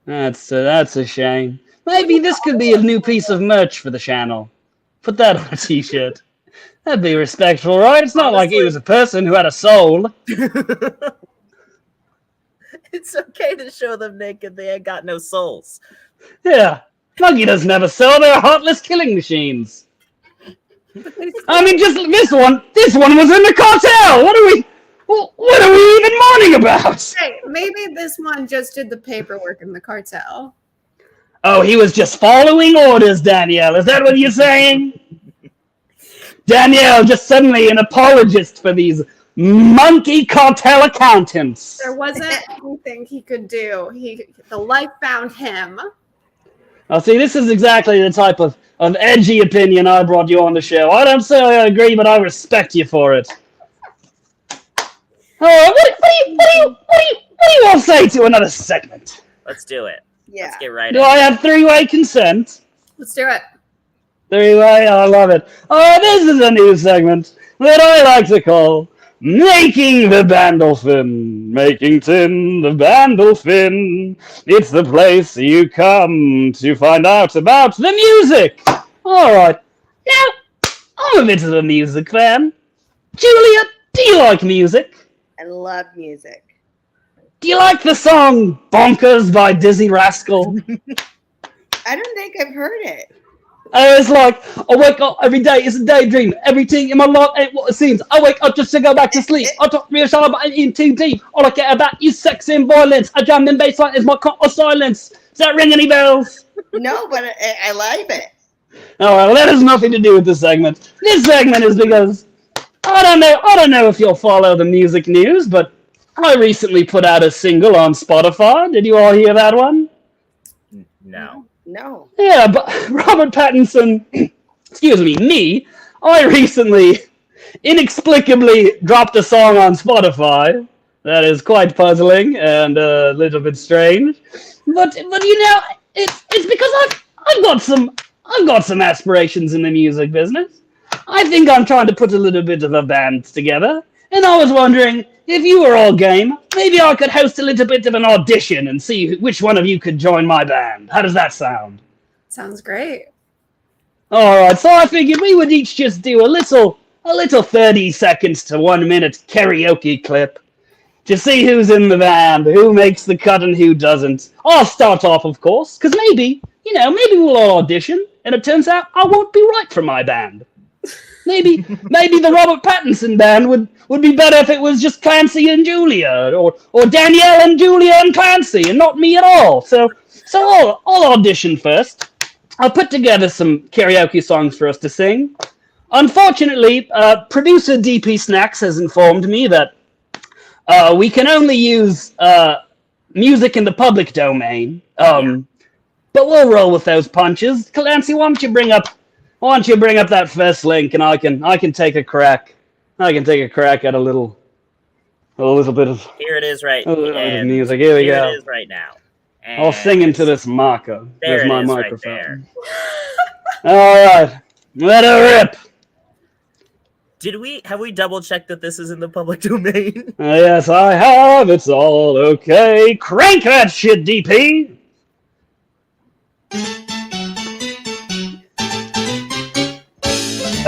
That's a shame. Maybe this could be a new piece of merch for the channel. Put that on a t-shirt. That'd be respectful, right? It's not like he was a person who had a soul. It's okay to show them naked. They ain't got no souls. Yeah. Monkey doesn't have a soul. They're heartless killing machines. I mean, just this one. This one was in the cartel. What are we even mourning about? Hey, maybe this one just did the paperwork in the cartel. Oh, he was just following orders, Danielle. Is that what you're saying? Danielle, just suddenly an apologist for these monkey cartel accountants. There wasn't anything he could do. The life found him. Oh, see, this is exactly the type of edgy opinion I brought you on the show. I don't say I agree, but I respect you for it. What do you all say to another segment? Let's do it. Yeah. Let's get right Do I have three-way consent? Let's do it. Three-way? I love it. Oh, this is a new segment that I like to call Making the Bandolphin. Makington, the Bandolphin. It's the place you come to find out about the music. All right. Now, I'm a bit of a music fan. Julia, do you like music? I love music. Do you like the song Bonkers by Dizzy Rascal? I don't think I've heard it. It's like, I wake up every day, it's a daydream. Everything in my life ain't what it seems. I wake up just to go back to sleep. I talk real shallow, but I ain't in too deep. All I care about is sex and violence. I jam in bassline is my cut of silence. Does that ring any bells? No, but I like it. Oh, well, that has nothing to do with this segment. This segment is because, I don't know if you'll follow the music news, but I recently put out a single on Spotify. Did you all hear that one? No. No. Yeah, but Robert Pattinson, excuse me, I recently inexplicably dropped a song on Spotify that is quite puzzling and a little bit strange. But you know, it's because I've got some aspirations in the music business. I think I'm trying to put a little bit of a band together, and I was wondering if you were all game, maybe I could host a little bit of an audition and see which one of you could join my band. How does that sound? Sounds great. All right, so I figured we would each just do a little 30 seconds to 1 minute karaoke clip to see who's in the band, who makes the cut and who doesn't. I'll start off, of course, because maybe we'll all audition, and it turns out I won't be right for my band. Maybe the Robert Pattinson band would be better if it was just Clancy and Julia, or Danielle and Julia and Clancy, and not me at all. So I'll audition first. I'll put together some karaoke songs for us to sing. Unfortunately, producer DP Snacks has informed me that we can only use music in the public domain. But we'll roll with those punches. Clancy, why don't you bring up that first link, and I can take a crack. I can take a crack at a little bit of Here it is right. of music. Here we go. It is right now. And I'll sing into this marker. There There's it my is microphone. right there. All right, let her rip. Have we double checked that this is in the public domain? Yes, I have. It's all okay. Crank that shit, DP.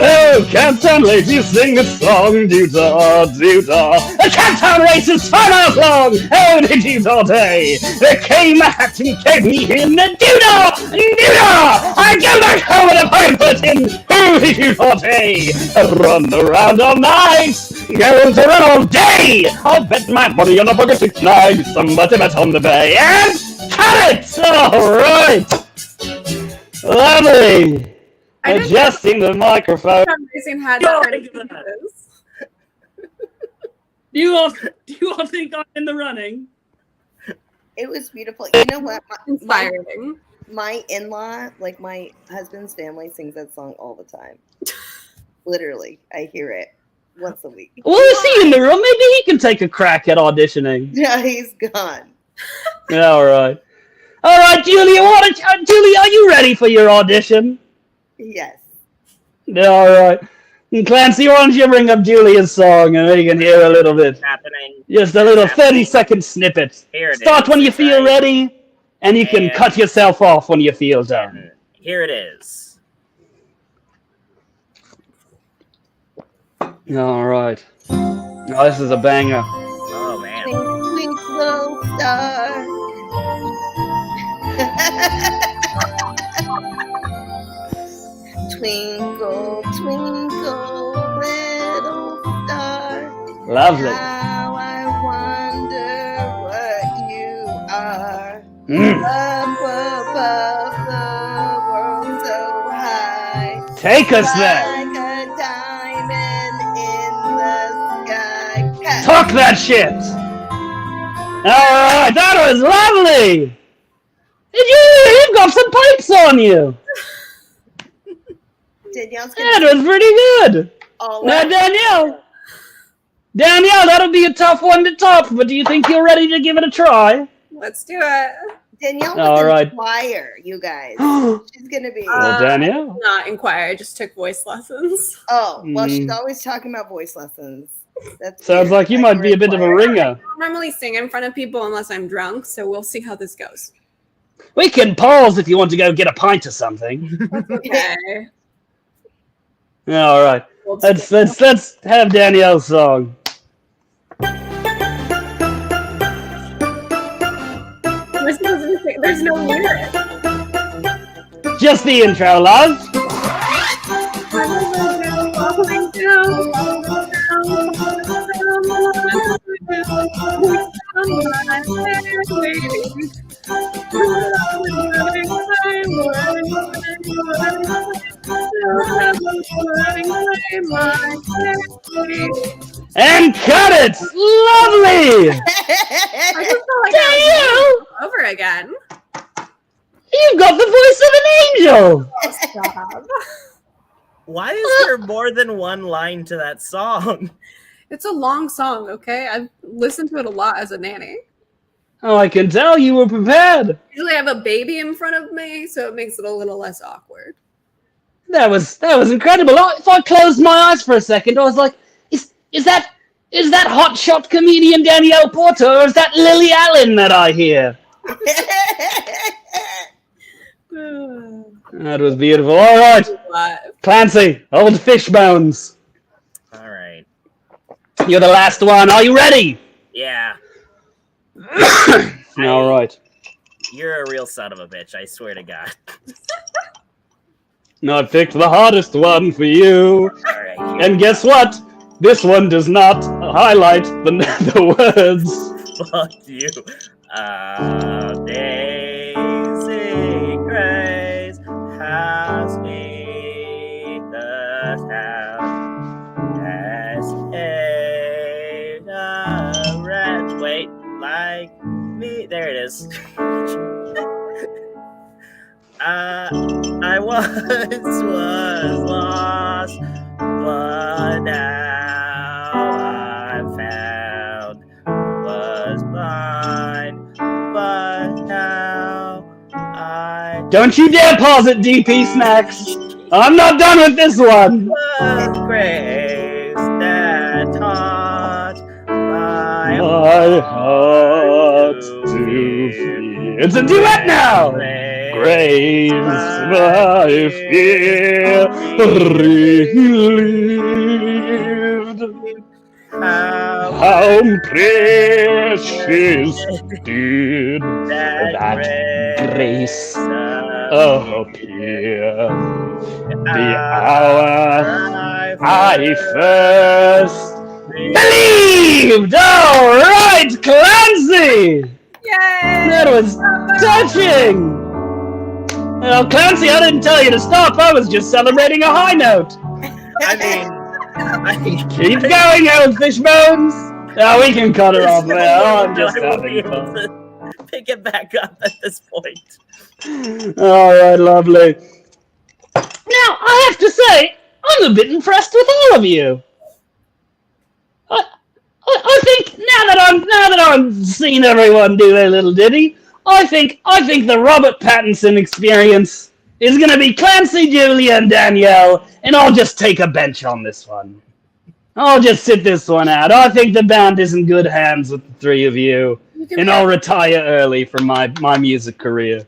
Oh, Camptown ladies sing a song, doo-dah, doo-dah. A Camptown race is 5 hours long. Oh, the doo-dah day. There came a hat and gave me in the doo-dah, doo-dah. I go back home with a pine foot in. Oh, the doo-dah day. I run around all night. Girls are run all day. I'll bet my money on a bucket 6 9. Somebody bet on the bay. And cut it. All right. Lovely. Adjusting the microphone. Racing had that ready for this. Do you all think I'm in the running? It was beautiful. You know what? Inspiring. My in-law, like my husband's family, sings that song all the time. Literally, I hear it once a week. Well, is he in the room? Maybe he can take a crack at auditioning. Yeah, he's gone. Yeah, all right. All right, Julia. Julia, are you ready for your audition? Yes. All right. And Clancy, why don't you bring up Julia's song and we can hear a little bit. Happening. Just a little 30-second snippet. Here it Start is, when you feel right? ready, and you can And- cut yourself off when you feel done. And here it is. All right. Oh, this is a banger. Oh man. Twinkle, twinkle, star. Twinkle, twinkle, little star. Lovely. How I wonder what you are. Mm. Up above the world so high. Take us there. Like a diamond in the sky. Talk that shit. All right, that was lovely. You've got some pipes on you. Danielle's That gonna was pretty good. all Now, right. Danielle, that'll be a tough one to top, but do you think you're ready to give it a try? Let's do it. Danielle All was right. in choir, you guys. Well, She's gonna be. Danielle. Not in choir. I just took voice lessons. Oh, well, she's Mm. always talking about voice lessons. That's Sounds weird. like you I might be a bit of a require- ringer. I don't normally sing in front of people unless I'm drunk, so we'll see how this goes. We can pause if you want to go get a pint or something. Okay. All right. Let's have Danielle's song. There's no lyric. Just the intro, love. And cut it! Lovely! I just felt like Danielle! over again. You've got the voice of an angel! Stop. Why is there more than one line to that song? It's a long song, okay? I've listened to it a lot as a nanny. Oh, I can tell you were prepared. Usually I have a baby in front of me, so it makes it a little less awkward. That was incredible. If I closed my eyes for a second, I was like, is that hotshot comedian Danielle Porter, or is that Lily Allen that I hear? That was beautiful. All right, Clancy, old fish bones. All right. You're the last one. Are you ready? Yeah. All right. You're a real son of a bitch, I swear to God. Now I picked the hardest one for you. All right. And guess what? This one does not highlight the words. Fuck you. Amazing grace, how sweet the sound that saved a wretch. Wait, like me. There it is. I once was lost, but now I'm found. Was blind, but now I Don't you dare pause at DP Snacks. I'm not done with this one. was grace that taught my My heart to fear. It's a duet now. Grace, my fear relieved. How precious did that grace appear the hour I first believed. All right, Clancy. Yay! That was touching. Well, Clancy, I didn't tell you to stop. I was just celebrating a high note. I mean, Keep going, old fish bones. Oh, we can cut her off there. Oh, I'm just I won't be having able fun. to pick it back up at this point. All right, lovely. Now, I have to say, I'm a bit impressed with all of you. I think now that I'm seeing everyone do their little ditty, I think the Robert Pattinson experience is going to be Clancy, Julia, and Danielle, and I'll just take a bench on this one. I'll just sit this one out. I think the band is in good hands with the three of you, and I'll retire early from my music career.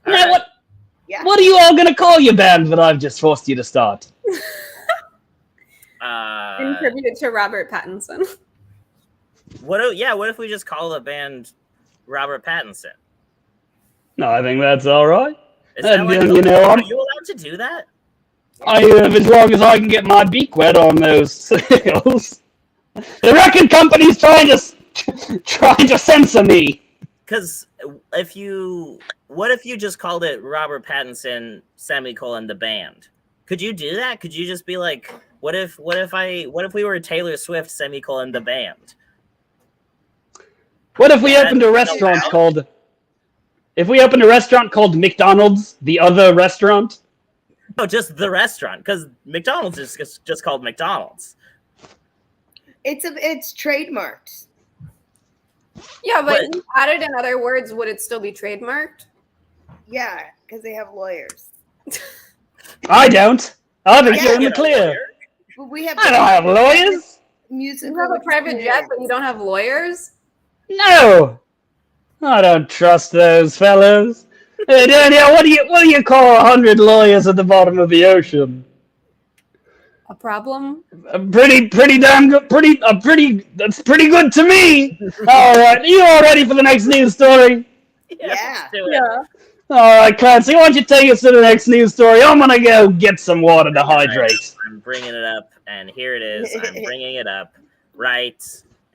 Now, right. what are you all going to call your band that I've just forced you to start? In tribute to Robert Pattinson. What if we just call the band Robert Pattinson? No, I think that's all right. Is that like, are you allowed to do that? As long as I can get my beak wet on those sales. The record company's trying to censor me. Because what if you just called it Robert Pattinson ; the band? Could you do that? Could you just be like, what if we were Taylor Swift ; the band? What if we opened a restaurant called? If we opened a restaurant called McDonald's, the other restaurant? No, just the restaurant, because McDonald's is just called McDonald's. It's trademarked. Yeah, but if you added in other words, would it still be trademarked? Yeah, because they have lawyers. I don't. I'll be in the clear. But we have. I don't have lawyers. Musical. You have a private jet, but you don't have lawyers? No, I don't trust those fellas. Hey, Danielle, what do you call 100 lawyers at the bottom of the ocean? A problem? Pretty damn good. That's pretty good to me. All right, are you all ready for the next news story? Yeah. All right, Clancy, why don't you take us to the next news story? I'm gonna go get some water to hydrate. I'm bringing it up, and here it is. I'm bringing it up right,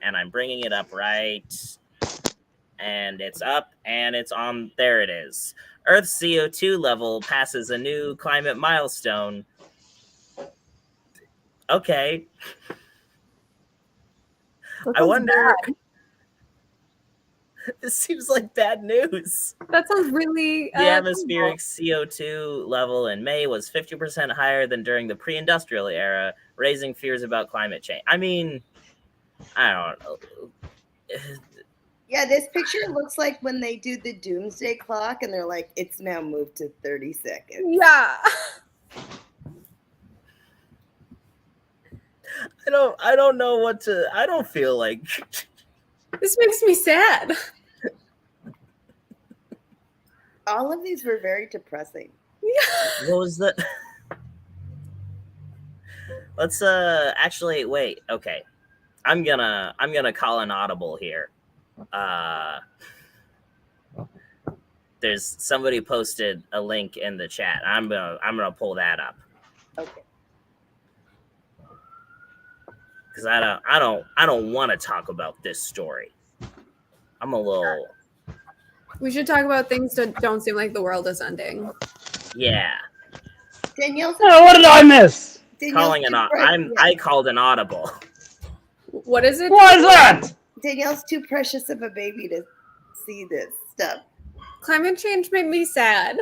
and I'm bringing it up right, and it's up, and it's on. There it is. Earth's CO2 level passes a new climate milestone. Okay. I wonder. Bad. This seems like bad news. That sounds really. The atmospheric CO2 level in May was 50% higher than during the pre-industrial era, raising fears about climate change. I mean, I don't know. Yeah, this picture looks like when they do the doomsday clock and they're like, it's now moved to 30 seconds. Yeah. I don't know what to. I don't feel like. This makes me sad. All of these were very depressing. What was that? Let's actually wait. Okay, I'm gonna call an audible here. There's somebody posted a link in the chat. I'm gonna pull that up. Okay. Because I don't want to talk about this story. I'm a little. We should talk about things that don't seem like the world is ending. Yeah. Danielle's what did I miss? Calling I called an audible. What is it? What is that? Danielle's too precious of a baby to see this stuff. Climate change made me sad.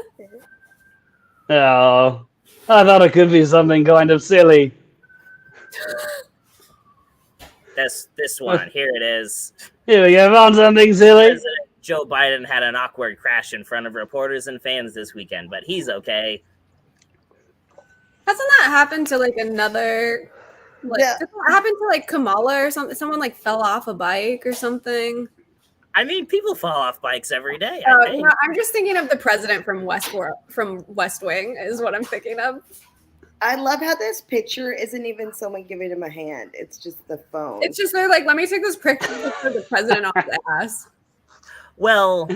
Oh, I thought it could be something kind of silly. This one. Here it is. Here we go. Found something silly. President Joe Biden had an awkward crash in front of reporters and fans this weekend, but he's okay. Hasn't that happened to like another? Like, Yeah. did that happen to like Kamala or something? Someone like fell off a bike or something. I mean, people fall off bikes every day. No, I'm just thinking of the president from West Wing is what I'm thinking of. I love how this picture isn't even someone giving him a hand. It's just the phone. It's just they're like, let me take this picture of the president off the ass. Well,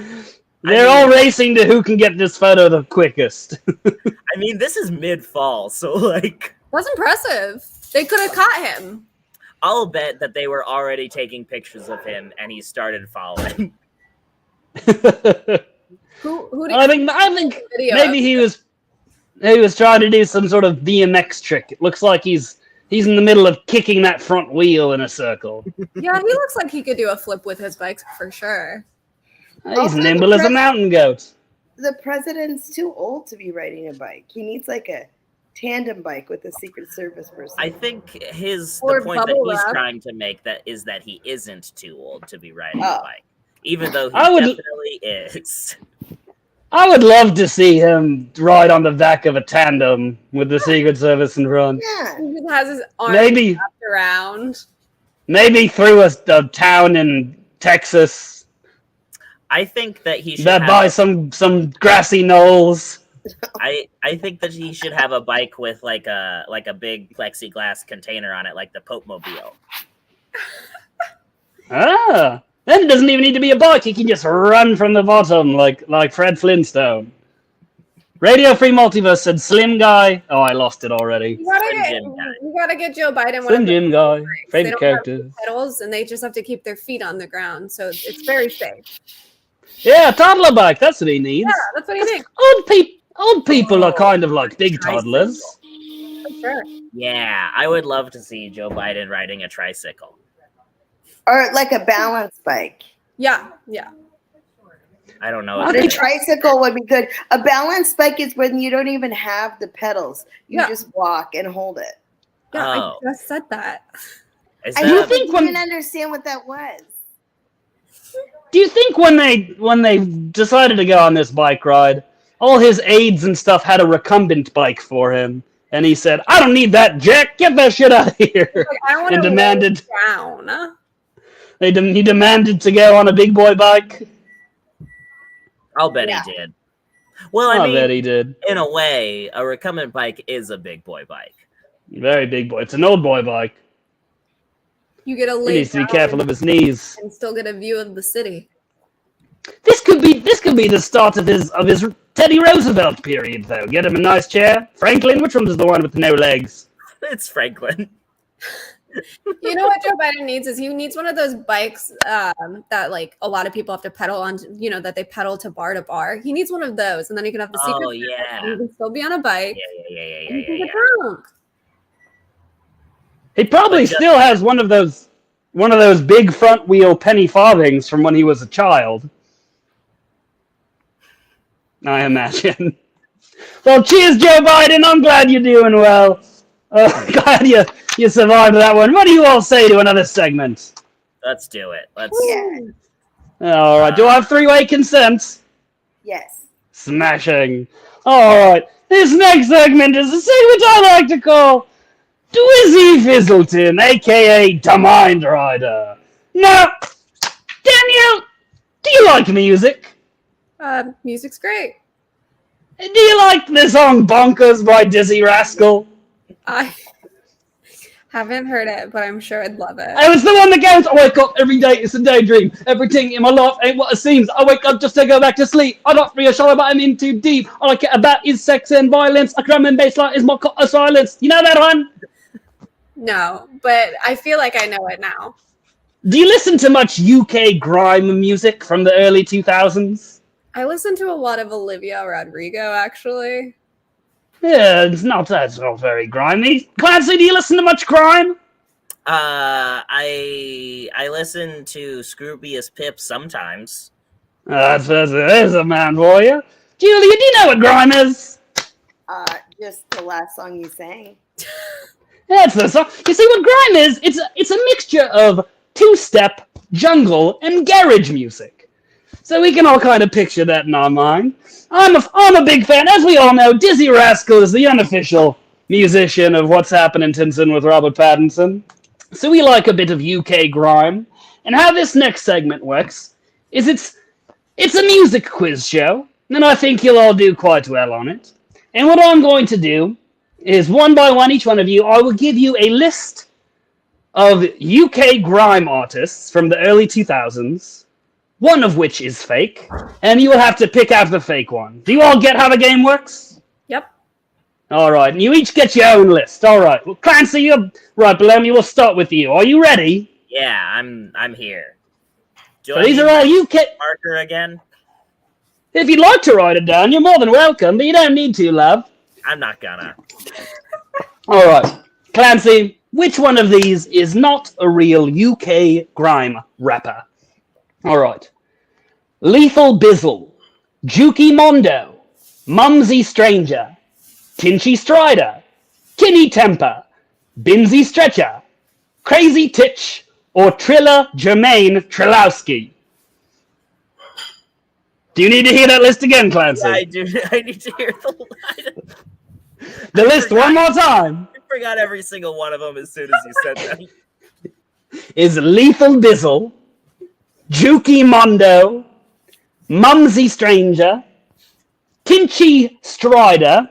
They're all racing to who can get this photo the quickest. I mean, this is mid-fall, so like That's impressive. They could have caught him. I'll bet that they were already taking pictures of him and he started following. Who did I think video maybe of? he was trying to do some sort of BMX trick. It looks like he's in the middle of kicking that front wheel in a circle. Yeah, he looks like he could do a flip with his bike for sure. He's Also, nimble as a mountain goat. The president's too old to be riding a bike. He needs like a tandem bike with a Secret Service person. I think the Or point that bubble he's wrap. trying to make is that he isn't too old to be riding a bike. even though he I would- definitely is. I would love to see him ride on the back of a tandem with the Secret Service in front. Yeah. He just has his arms Maybe wrapped around. through a town in Texas I think that he should that have by some grassy knolls. I think that he should have a bike with like a big plexiglass container on it, like the Pope Mobile. Ah, then it doesn't even need to be a bike. He can just run from the bottom like Fred Flintstone. Radio Free Multiverse said Slim Guy. Oh, I lost it already. You gotta Slim get, Jim guy. you gotta get Joe Biden one Slim of the Jim Guy. bikes. They Favorite don't characters. have pedals, and they just have to keep their feet on the ground, so it's very safe. Yeah, toddler bike. That's what he needs. Yeah, that's what he thinks. Old people are kind of like big toddlers. For sure. Yeah, I would love to see Joe Biden riding a tricycle. Or like a balance bike. Yeah. I don't know. I But if a think- tricycle would be good. A balance bike is when you don't even have the pedals. You Yeah. just walk and hold it. Yeah, Oh. I just said that. is I that you a- think didn't when- understand what that was. Do you think when they decided to go on this bike ride, all his aides and stuff had a recumbent bike for him, and he said, "I don't need that, Jack. Get that shit out of here." Like, I want And to demanded- down. He demanded to go on a big boy bike. I'll bet Yeah. he did. Well, I I mean, bet he did. in a way, a recumbent bike is a big boy bike. Very big boy. It's an old boy bike. You get a He lay needs to be down careful of his knees. and still get a view of the city. This could be the start of his Teddy Roosevelt period, though. Get him a nice chair. Franklin, which one is the one with no legs? It's Franklin. You know what Joe Biden needs is he needs one of those bikes that like a lot of people have to pedal on. You know that they pedal to bar. He needs one of those, and then he can have the secret. Oh service, yeah. and he can still be on a bike. Yeah. And he can get drunk. He probably But just- still has one of those big front wheel penny farthings from when he was a child. I imagine. Well, cheers, Joe Biden. I'm glad you're doing well. Glad you survived that one. What do you all say to another segment? Let's do it. Let's. Yeah. All right. Do I have three-way consent? Yes. Smashing. All right. This next segment is a segment I like to call Dwizzy Fizzleton, a.k.a. the Mind Rider. Now, Danielle, do you like music? Music's great. Do you like the song Bonkers by Dizzy Rascal? I haven't heard it, but I'm sure I'd love it. Oh, it's the one that goes, I wake up every day, it's a daydream. Everything in my life ain't what it seems. I wake up just to go back to sleep. I don't reassure, but I'm in too deep. All I care about is sex and violence. A drum and bass line is my silence. You know that one? No, but I feel like I know it now. Do you listen to much UK grime music from the early 2000s? I listen to a lot of Olivia Rodrigo, actually. Yeah, that's not very grimy. Clancy, do you listen to much grime? I listen to Scroobius Pip sometimes. There's a man for you. Julia, do you know what grime is? Just the last song you sang. That's the song. You see what grime is? It's a mixture of two-step, jungle, and garage music. So we can all kind of picture that in our mind. I'm a big fan. As we all know, Dizzy Rascal is the unofficial musician of What's Happenintinson with Robert Pattinson. So we like a bit of UK grime. And how this next segment works is it's a music quiz show, and I think you'll all do quite well on it. And what I'm going to do is one by one, each one of you, I will give you a list of UK grime artists from the early 2000s, one of which is fake, and you will have to pick out the fake one. Do you all get how the game works? Yep. All right, and you each get your own list. All right. Well, Clancy, right, Bellamy, we'll start with you. Are you ready? Yeah, I'm here. Do So I these need are all my UK. marker again? If you'd like to write it down, you're more than welcome, but you don't need to, love. I'm not gonna. All right. Clancy, which one of these is not a real UK grime rapper? All right. Lethal Bizzle, Jukey Mondo, Mumsy Stranger, Tinchy Strider, Kinney Temper, Binsey Stretcher, Crazy Titch, or Triller Jermaine Trelowski? Do you need to hear that list again, Clancy? I do. I need to hear the line. The list one more time. I forgot every single one of them as soon as you said them. Is Lethal Dizzle, Jukey Mondo, Mumsy Stranger, Tinchy Strider,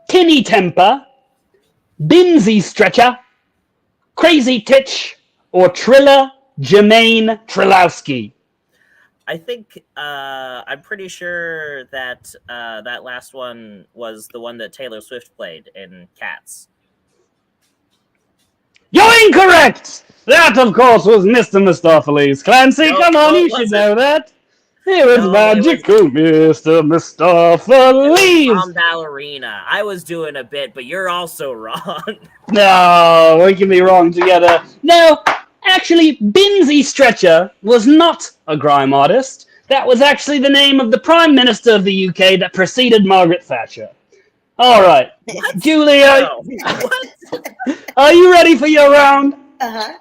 Tinny Temper, Binsey Stretcher, Crazy Titch, or Triller Jermaine Trelowski. I think I'm pretty sure that that last one was the one that Taylor Swift played in Cats. You're incorrect! That, of course, was Mr. Mistopheles. Clancy, No, come on, no, it you should wasn't. know that. It was No, it magical Mr. Mistopheles. Mom Ballerina. I was doing a bit, but you're also wrong. No, we can be wrong together. No, actually, Binsey Stretcher was not a grime artist. That was actually the name of the Prime Minister of the UK that preceded Margaret Thatcher. All right. Julia, No. What? are you ready for your round? Uh-huh.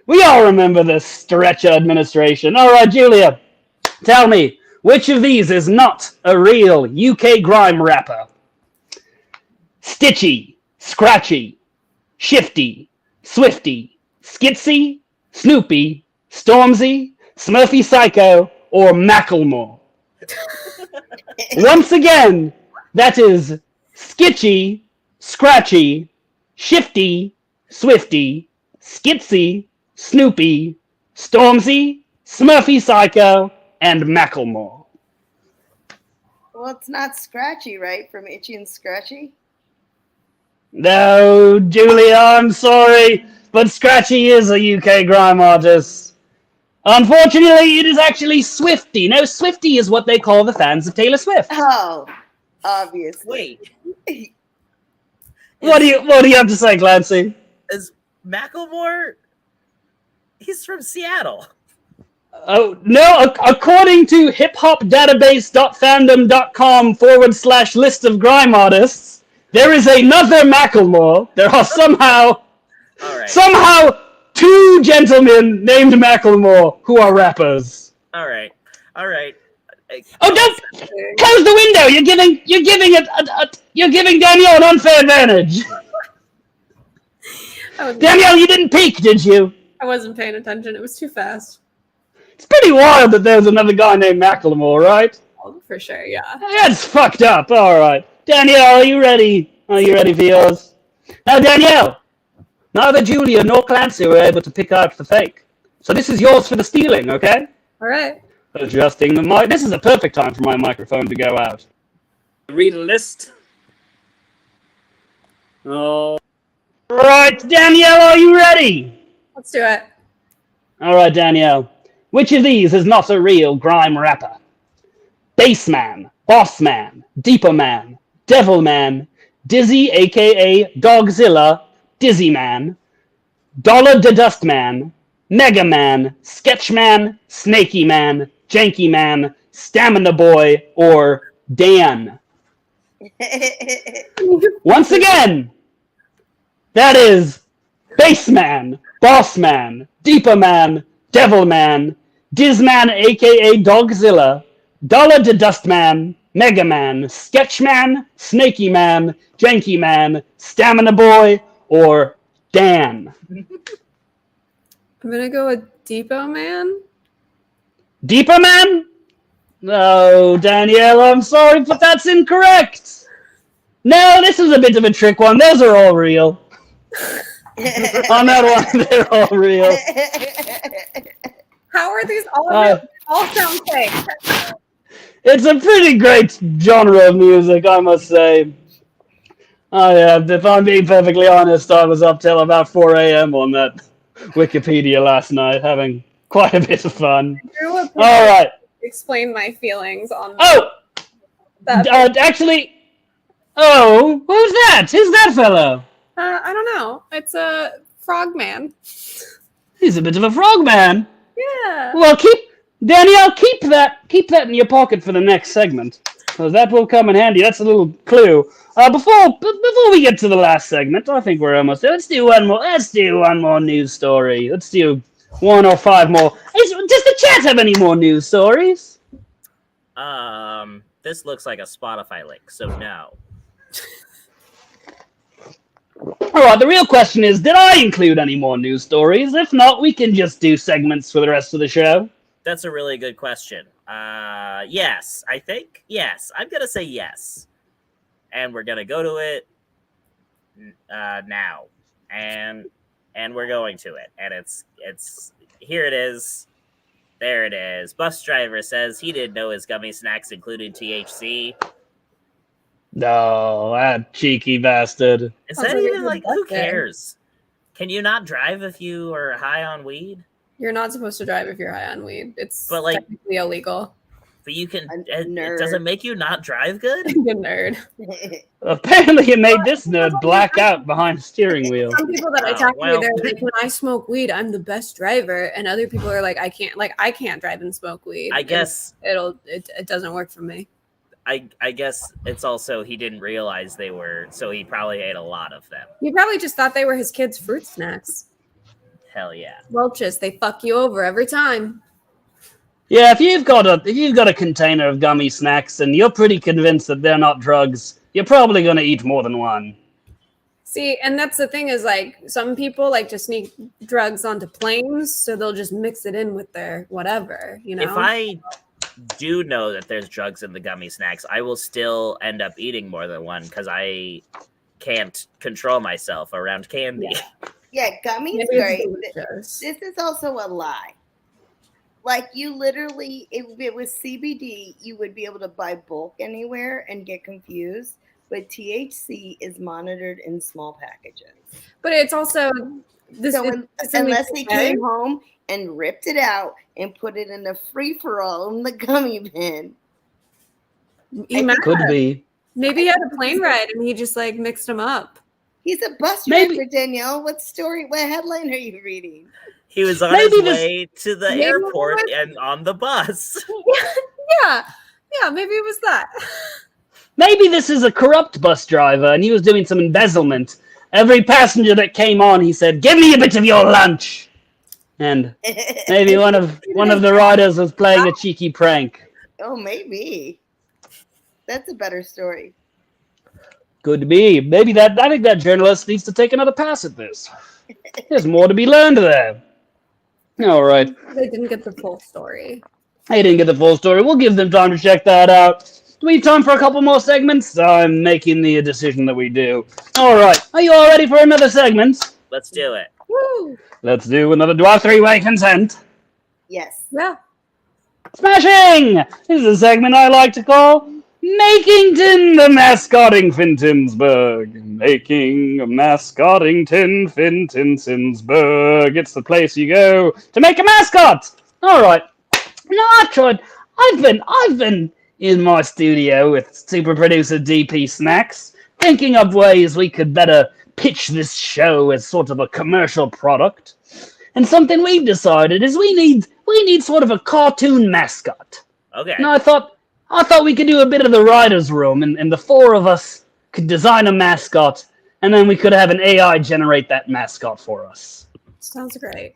We all remember the Stretcher administration. All right, Julia, tell me, which of these is not a real UK grime rapper? Stitchy, Scratchy, Shifty, Swifty, Skitsy, Snoopy, Stormzy, Smurfy Psycho, or Macklemore? Once again, that is Skitchy, Scratchy, Shifty, Swifty, Skitsy, Snoopy, Stormzy, Smurfy Psycho, and Macklemore. Well, it's not Scratchy, right? From Itchy and Scratchy? No, Julia, I'm sorry, but Scratchy is a UK grime artist. Unfortunately, it is actually Swifty. No, Swifty is what they call the fans of Taylor Swift. Oh, obviously. Wait, What do you have to say, Clancy? is Macklemore? He's from Seattle. Oh, no, according to hiphopdatabase.fandom.com/list of grime artists, there is another Macklemore. There are somehow All right. two gentlemen named Macklemore who are rappers. All right. Oh, don't close the window! You're giving Danielle an unfair advantage. Danielle, you didn't peek, did you? I wasn't paying attention. It was too fast. It's pretty wild that there's another guy named Macklemore, right? Oh, for sure, yeah. That's fucked up. All right, Danielle, are you ready? Are you ready for yours? Now, Danielle, neither Julia nor Clancy were able to pick out the fake, so this is yours for the stealing. Okay? All right. Adjusting the mic. This is a perfect time for my microphone to go out. Read a list. All right, Danielle, are you ready? Let's do it. All right, Danielle. Which of these is not a real grime rapper? Bassman, Bossman, Deeper Man, Devil Man, Dizzy aka Dogzilla, Dizzy Man, Dollar the Dust Man, Mega Man, Sketchman, Snaky Man, Janky Man, Stamina Boy, or Dan? Once again, that is Bassman, Bossman, Deeper Man, Devil Man, Dizman aka Dogzilla, Dollar the Dust Man, Mega Man, Sketchman, Snaky Man, Janky Man, Stamina Boy, or Dan? I'm gonna go with Depot Man. Deeper Man? No, Danielle, I'm sorry, but that's incorrect. No, this is a bit of a trick one. Those are all real. On that one, they're all real. How are these all real? All sound fake. It's a pretty great genre of music, I must say. If I'm being perfectly honest, I was up till about 4 a.m. on that Wikipedia last night, having quite a bit of fun. All right. Explain my feelings on that. Actually, who's that? Who's that fellow? I don't know. It's a frogman. He's a bit of a frogman. Yeah. Well, Danielle, keep that in your pocket for the next segment, because that will come in handy. That's a little clue. Before we get to the last segment, I think we're almost there. Let's do one more news story. Let's do 1 or 5 more. Does the chat have any more news stories? This looks like a Spotify link, so no. Alright, the real question is, did I include any more news stories? If not, we can just do segments for the rest of the show. That's a really good question. Yes, I think. Yes, I'm gonna say yes. And we're gonna go to it now. And we're going to it. And it's here it is. There it is. Bus driver says he didn't know his gummy snacks included THC. No, that cheeky bastard. Is Sounds that like even a like good who birthday. cares? Can you not drive if you are high on weed? You're not supposed to drive if you're high on weed. It's But, like- technically illegal. But you can. A It nerd. doesn't make you not drive good. The nerd. Apparently you made this nerd black out behind the steering wheel. Some people that I Oh, talk to, well. they're like, when I smoke weed, I'm the best driver, and other people are like, I can't drive and smoke weed. I And guess. it doesn't work for me. I guess it's also he didn't realize they were, so he probably ate a lot of them. He probably just thought they were his kids' fruit snacks. Hell yeah. Welch's, they fuck you over every time. Yeah, if you've got a container of gummy snacks and you're pretty convinced that they're not drugs, you're probably gonna eat more than one. See, and that's the thing is like some people like to sneak drugs onto planes, so they'll just mix it in with their whatever, you know. If I do know that there's drugs in the gummy snacks, I will still end up eating more than one because I can't control myself around candy. Yeah, gummies Maybe great. it's delicious. This is also a lie. Like you literally, if it was CBD, you would be able to buy bulk anywhere and get confused. But THC is monitored in small packages. But it's also this. So it's unless they illegal, came home and ripped it out and put it in a free for all in the gummy bin, He might Could have. be. Maybe he had a plane ride and he just like mixed them up. he's a bus Maybe- driver. Danielle, what headline are you reading? He was on Maybe his this- way to the Maybe airport it and on the bus. Yeah, maybe it was that. Maybe this is a corrupt bus driver and he was doing some embezzlement. Every passenger that came on, he said, "Give me a bit of your lunch." And maybe one of the riders was playing a cheeky prank. Oh, maybe. That's a better story. Could be. Maybe I think that journalist needs to take another pass at this. There's more to be learned there. All right. They didn't get the full story. I didn't get the full story. We'll give them time to check that out. Do we have time for a couple more segments? I'm making the decision that we do. All right. Are you all ready for another segment? Let's do it. Woo! Let's do another Dwarf Three-Way Consent. Yes. Yeah. Smashing! This is a segment I like to call Makington the Mascotting Fintinsburg. Making a mascottington Fintinsburg. It's the place you go to make a mascot. All right. Now I've been in my studio with super producer DP Snacks, thinking of ways we could better pitch this show as sort of a commercial product. And something we've decided is we need sort of a cartoon mascot. Okay. And I thought we could do a bit of the writer's room, and the four of us could design a mascot, and then we could have an AI generate that mascot for us. Sounds great.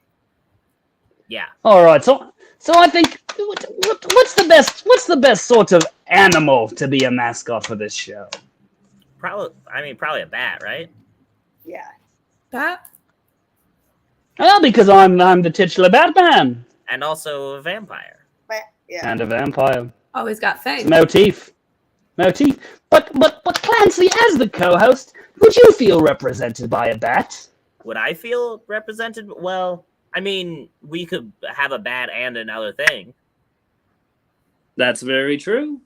Yeah. All right, so I think what's the best sort of animal to be a mascot for this show? Probably a bat, right? Yeah. That Well, because I'm the titular Batman And also a vampire. But yeah. and a vampire. always got fangs. Motif. But Clancy, as the co-host, would you feel represented by a bat? Would I feel represented? Well, I mean, we could have a bat and another thing. That's very true.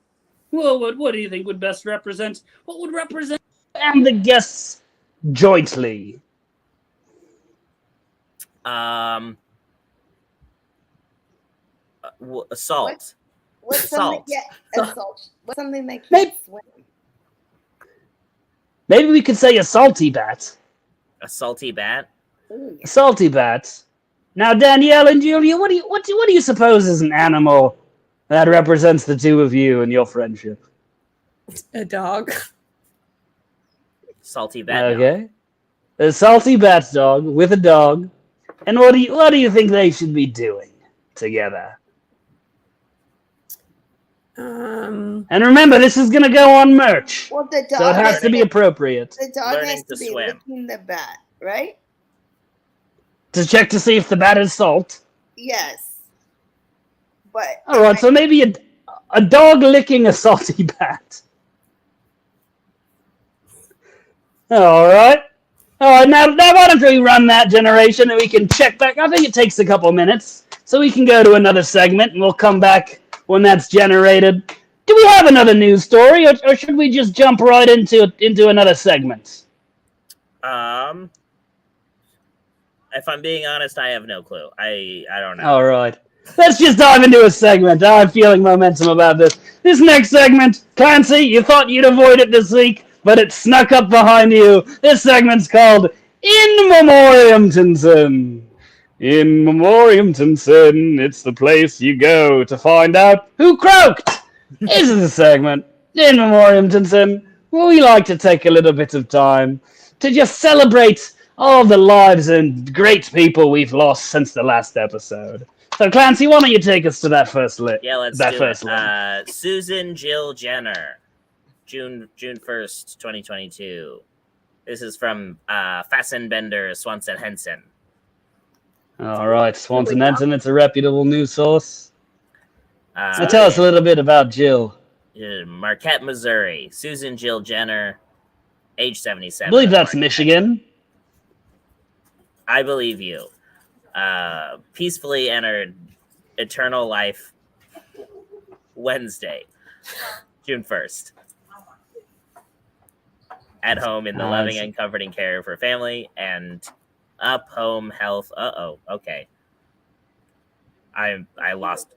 Well, what do you think would best represent? What would represent and the guests jointly? Salt. What's Salt. something? Yeah, assault. What's something that Maybe- can't swim? Maybe we could say a salty bat. A salty bat. Ooh, A salty bat. Now, Danielle and Julia, what do you suppose is an animal that represents the two of you and your friendship? A dog. Salty bat. dog. Okay, a salty bat dog with a dog. And what do you think they should be doing together? Um, And remember, this is gonna go on merch, Well, the so it dog has to be appropriate. the dog Learning has to to be swim. licking the bat, right? To check to see if the bat is salt. Yes. But All right, so maybe a dog licking a salty bat. All right. All right, now why don't we run that generation and we can check back? I think it takes a couple minutes, so we can go to another segment and we'll come back when that's generated. Do we have another news story, or should we just jump right into another segment? If I'm being honest, I have no clue. I don't know. All right. Let's just dive into a segment. I'm feeling momentum about this. This next segment, Clancy, you thought you'd avoid it this week, but it snuck up behind you. This segment's called In Memoriamtinson. In Memoriamtinson, it's the place you go to find out who croaked. This is a segment, In Memoriamtinson, where we like to take a little bit of time to just celebrate all the lives and great people we've lost since the last episode. So, Clancy, why don't you take us to that first list? Yeah, let's that do first it. one. Susan Jill Jenner, June 1st, 2022. This is from Fassenbender Swanson Henson. All right, Swanson Henson, it's a reputable news source. Uh, So tell us a little bit about Jill. Marquette, Missouri. Susan Jill Jenner, age 77. I believe that's Michigan. I believe you. Peacefully entered eternal life Wednesday, June 1st. At home in the loving and comforting care of her family and up home health. Okay. I lost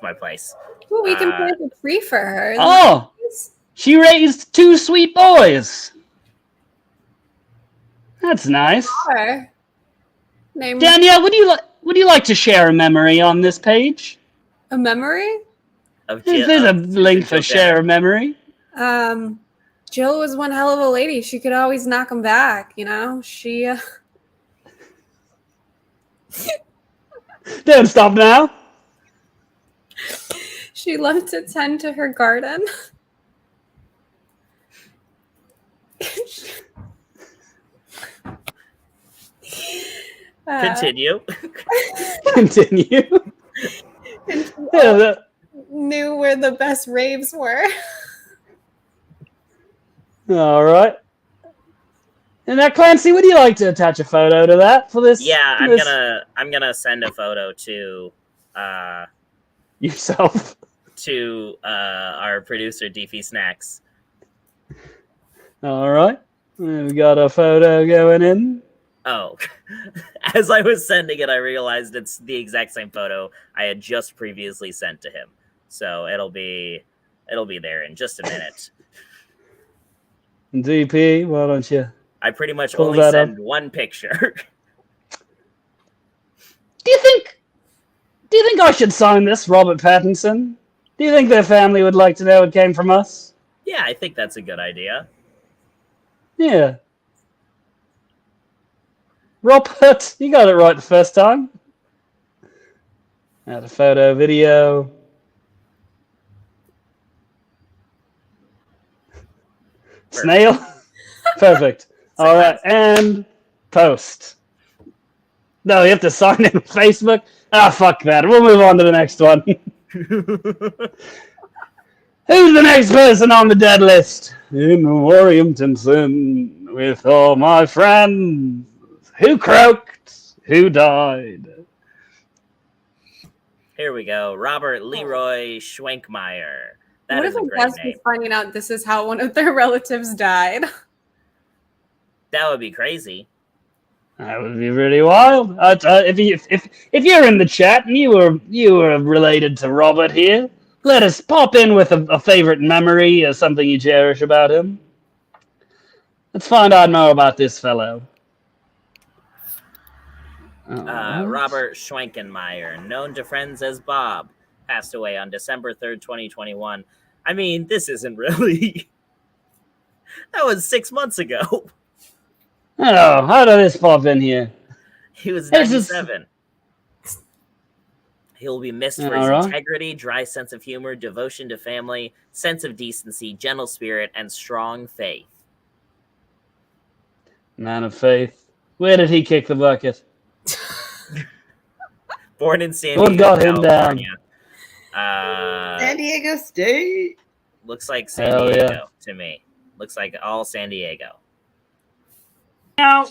my place. well, we can plant a tree for her. Oh, she raised 2 sweet boys. That's nice. Sure. Name Danielle, would you like to share a memory on this page? a memory. Of There's a link for share a memory. Jill was one hell of a lady. She could always knock them back, She Don't stop now. she loved to tend to her garden. Continue. Continue. And she Yeah, knew where the best raves were. all right. And now, Clancy, would you like to attach a photo to that for this? Yeah, this I'm gonna send a photo to yourself. Our producer DP Snacks. All right. We got a photo going in. Oh, as I was sending it, I realized it's the exact same photo I had just previously sent to him. So it'll be there in just a minute. DP, why don't you? I pretty much Pull only that send up. one picture. Do you think I should sign this, Robert Pattinson? Do you think their family would like to know it came from us? Yeah, I think that's a good idea. Yeah. Robert, you got it right the first time. Add a photo, video. Snail. Perfect. All right, and post. No, you have to sign in with Facebook. Ah, fuck that. We'll move on to the next one. Who's the next person on the dead list? In Memoriamtinson, with all my friends. Who croaked? Who died? Here we go. Robert Leroy Schwenkmeyer. That What is if a a great guest name. was finding out this is how one of their relatives died? That would be crazy. That would be really wild. If you're in the chat and you were related to Robert here, let us pop in with a favorite memory or something you cherish about him. Let's find out more about this fellow. Robert Schwenkenmeyer, known to friends as Bob, passed away on December 3rd, 2021. I mean, this isn't really... That was 6 months ago. Oh, how did this pop in here? He was This is- 97. He will be missed for his integrity, dry sense of humor, devotion to family, sense of decency, gentle spirit, and strong faith. Man of faith. Where did he kick the bucket? Born in San What Diego, got him down? San Diego State. Looks like San Diego to me. Looks like all San Diego. Now,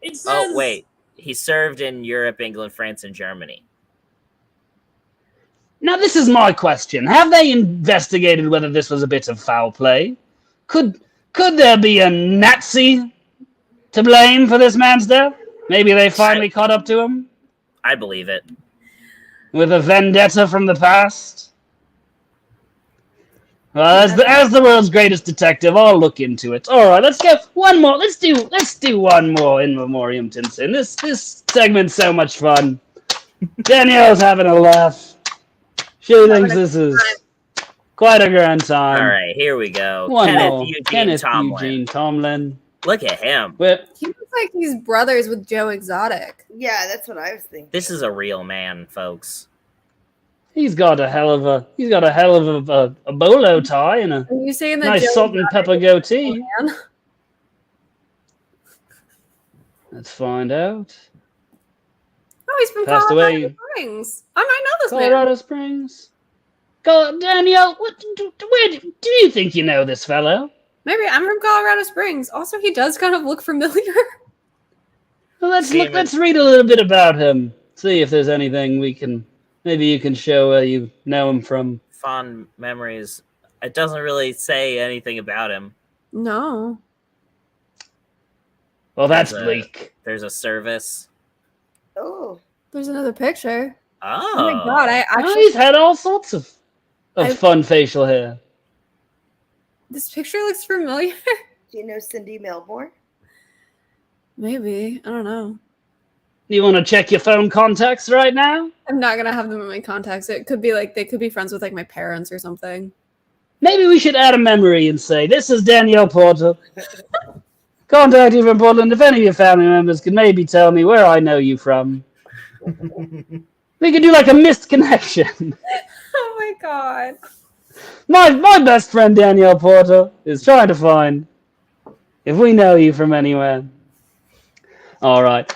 it says... Oh, wait. He served in Europe, England, France, and Germany. Now, this is my question. Have they investigated whether this was a bit of foul play? Could there be a Nazi to blame for this man's death? Maybe they finally caught up to him? I believe it. With a vendetta from the past? Well, as the world's greatest detective, I'll look into it. All right, let's go one more. Let's do one more in memoriam, Tinson. This segment's so much fun. Danielle's having a laugh. She thinks this is quite a grand time. All right, here we go. Kenneth Eugene Tomlin. Look at him. He looks like he's brothers with Joe Exotic. Yeah, that's what I was thinking. This is a real man, folks. He's got a hell of a bolo tie and a nice salt and pepper goatee. Let's find out. Oh, he's from Passed Colorado away. Springs. I might know this Colorado man. Springs. Danielle, where do you think you know this fellow? Maybe I'm from Colorado Springs. Also, he does kind of look familiar. Well, let's read a little bit about him. See if there's anything we can. Maybe you can show where you know him from. Fond memories. It doesn't really say anything about him. No. Well, that's bleak. There's a service. Oh. There's another picture. Oh. Oh my god, I actually... he's had all sorts of fun facial hair. This picture looks familiar. Do you know Cindy Melbourne? Maybe. I don't know. You want to check your phone contacts right now? I'm not going to have them in my contacts. It could be like, they could be friends with like my parents or something. Maybe we should add a memory and say, this is Danielle Porter. Contact you from Portland. If any of your family members could maybe tell me where I know you from. We could do like a missed connection. Oh my god. My best friend Danielle Porter is trying to find if we know you from anywhere. All right.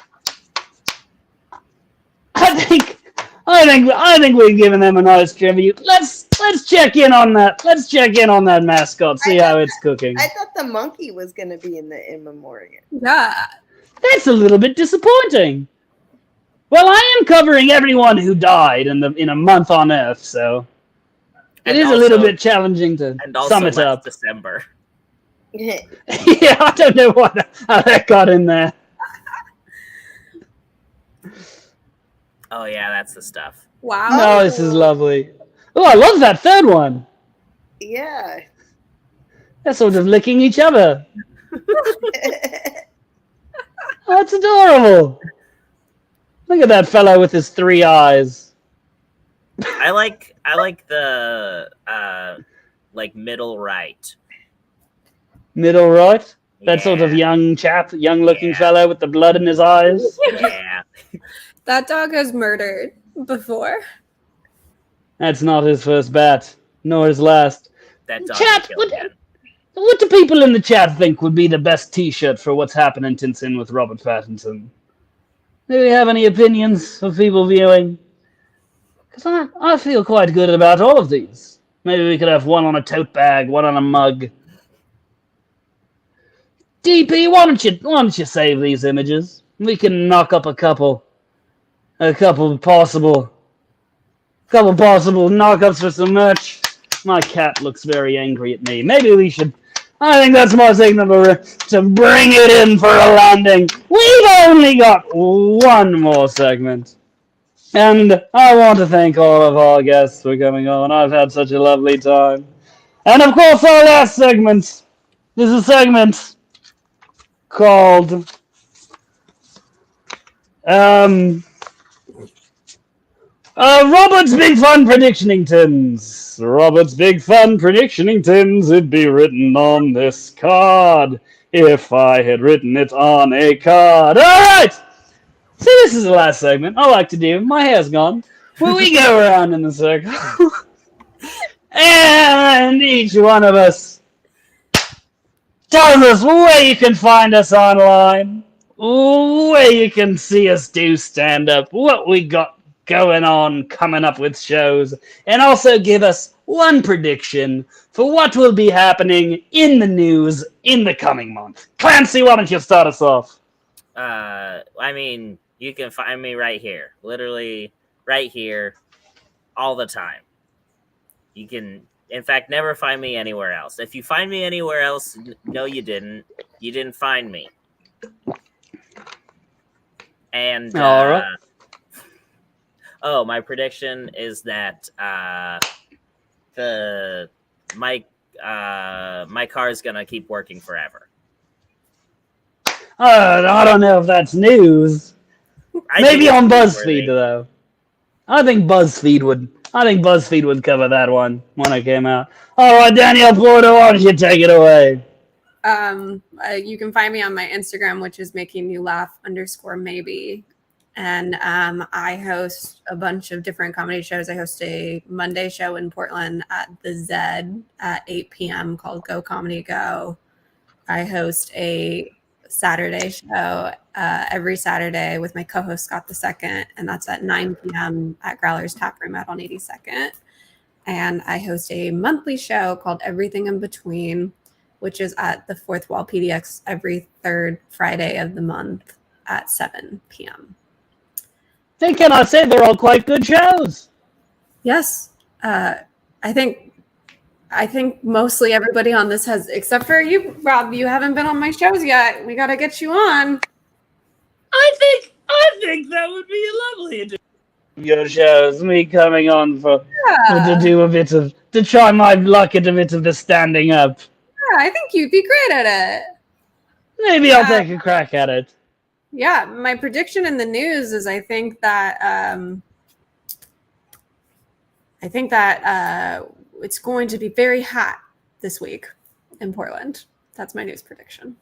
I think we've given them a nice tribute. Let's check in on that. Let's check in on that mascot. See how it's cooking. I thought the monkey was going to be in memoriam. Yeah. That's a little bit disappointing. Well, I am covering everyone who died in a month on Earth, so it is a little bit challenging to sum it up. December. Yeah, I don't know how that got in there. Oh yeah, that's the stuff. Wow. No, this is lovely. Oh, I love that third one. Yeah. They're sort of licking each other. That's adorable. Look at that fellow with his 3 eyes. I like the middle right. Middle right? That sort of young looking fellow with the blood in his eyes. Yeah. That dog has murdered before. That's not his first bat, nor his last. That dog Chat, what do people in the chat think would be the best t-shirt for What's Happenintinson with Robert Pattinson? Do we have any opinions of people viewing? Because I feel quite good about all of these. Maybe we could have one on a tote bag, one on a mug. DP, why don't you save these images? We can knock up a couple possible knockups for some merch. My cat looks very angry at me. Maybe we should. I think that's my signal to bring it in for a landing. We've only got one more segment. And I want to thank all of our guests for coming on. I've had such a lovely time. And of course, our last segment is a segment called Robert's Big Fun Predictioningtons. Robert's Big Fun Predictioningtons. It'd be written on this card if I had written it on a card. All right! So this is the last segment I like to do. My hair's gone. Where we go around in the circle. And each one of us tells us where you can find us online, where you can see us do stand-up, what we got going on, coming up with shows, and also give us one prediction for what will be happening in the news in the coming month. Clancy, why don't you start us off? I mean, you can find me right here. Literally right here all the time. You can, in fact, never find me anywhere else. If you find me anywhere else, no, you didn't. You didn't find me. And All right. Oh, my prediction is that my car is gonna keep working forever. I don't know if that's news. Maybe on BuzzFeed though. I think BuzzFeed would cover that one when it came out. All right, Danielle Porter, why don't you take it away? You can find me on my Instagram, which is makingmelaugh_maybe. And I host a bunch of different comedy shows. I host a Monday show in Portland at the Zed at 8 p.m. called Go Comedy Go. I host a Saturday show every Saturday with my co-host Scott II, and that's at 9 p.m. at Growler's Tap Room out on 82nd. And I host a monthly show called Everything in Between, which is at the Fourth Wall PDX every third Friday of the month at 7 p.m. They cannot say they're all quite good shows. Yes, I think mostly everybody on this has, except for you, Rob. You haven't been on my shows yet. We got to get you on. I think that would be lovely. Your shows, me coming on to try my luck at a bit of the standing up. Yeah, I think you'd be great at it. Maybe I'll take a crack at it. Yeah, my prediction in the news is I think that it's going to be very hot this week in Portland. That's my news prediction.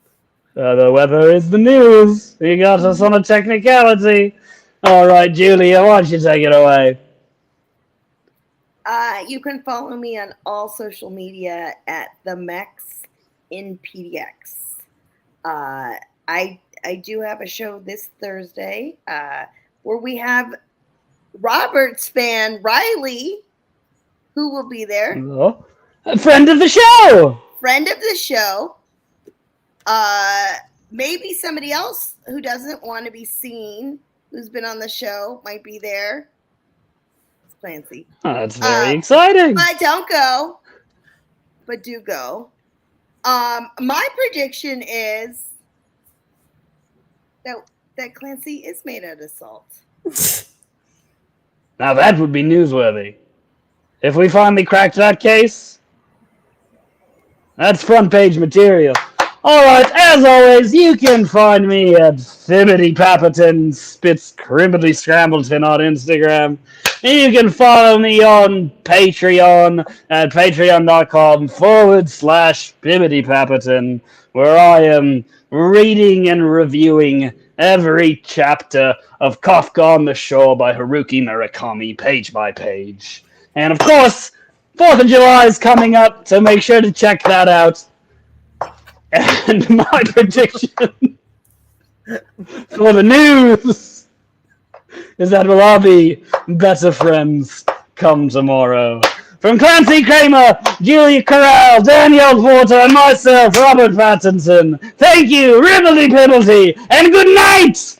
The weather is the news. You got us on a technicality. All right, Julia, why don't you take it away? You can follow me on all social media at the Mex in PDX. I do have a show this Thursday where we have Robert's fan Riley, who will be there. Hello. A friend of the show. Friend of the show. Maybe somebody else who doesn't want to be seen, who's been on the show, might be there. It's Clancy. Oh, that's very exciting. But don't go. But do go. My prediction is that Clancy is made out of salt. Now that would be newsworthy. If we finally cracked that case, that's front page material. All right, as always, you can find me at Fibbity Papperton Spitz Crimpity Scrambleton on Instagram. And you can follow me on Patreon at patreon.com/Fibbity Papperton, where I am reading and reviewing every chapter of Kafka on the Shore by Haruki Murakami, page by page. And of course, 4th of July is coming up, so make sure to check that out. And my prediction for the news is that we'll all be better friends come tomorrow. From Clancy Kramer, Julia Corral, Danielle Porter, and myself, Robert Pattinson, thank you, Ribbledy Pibbledy, and good night!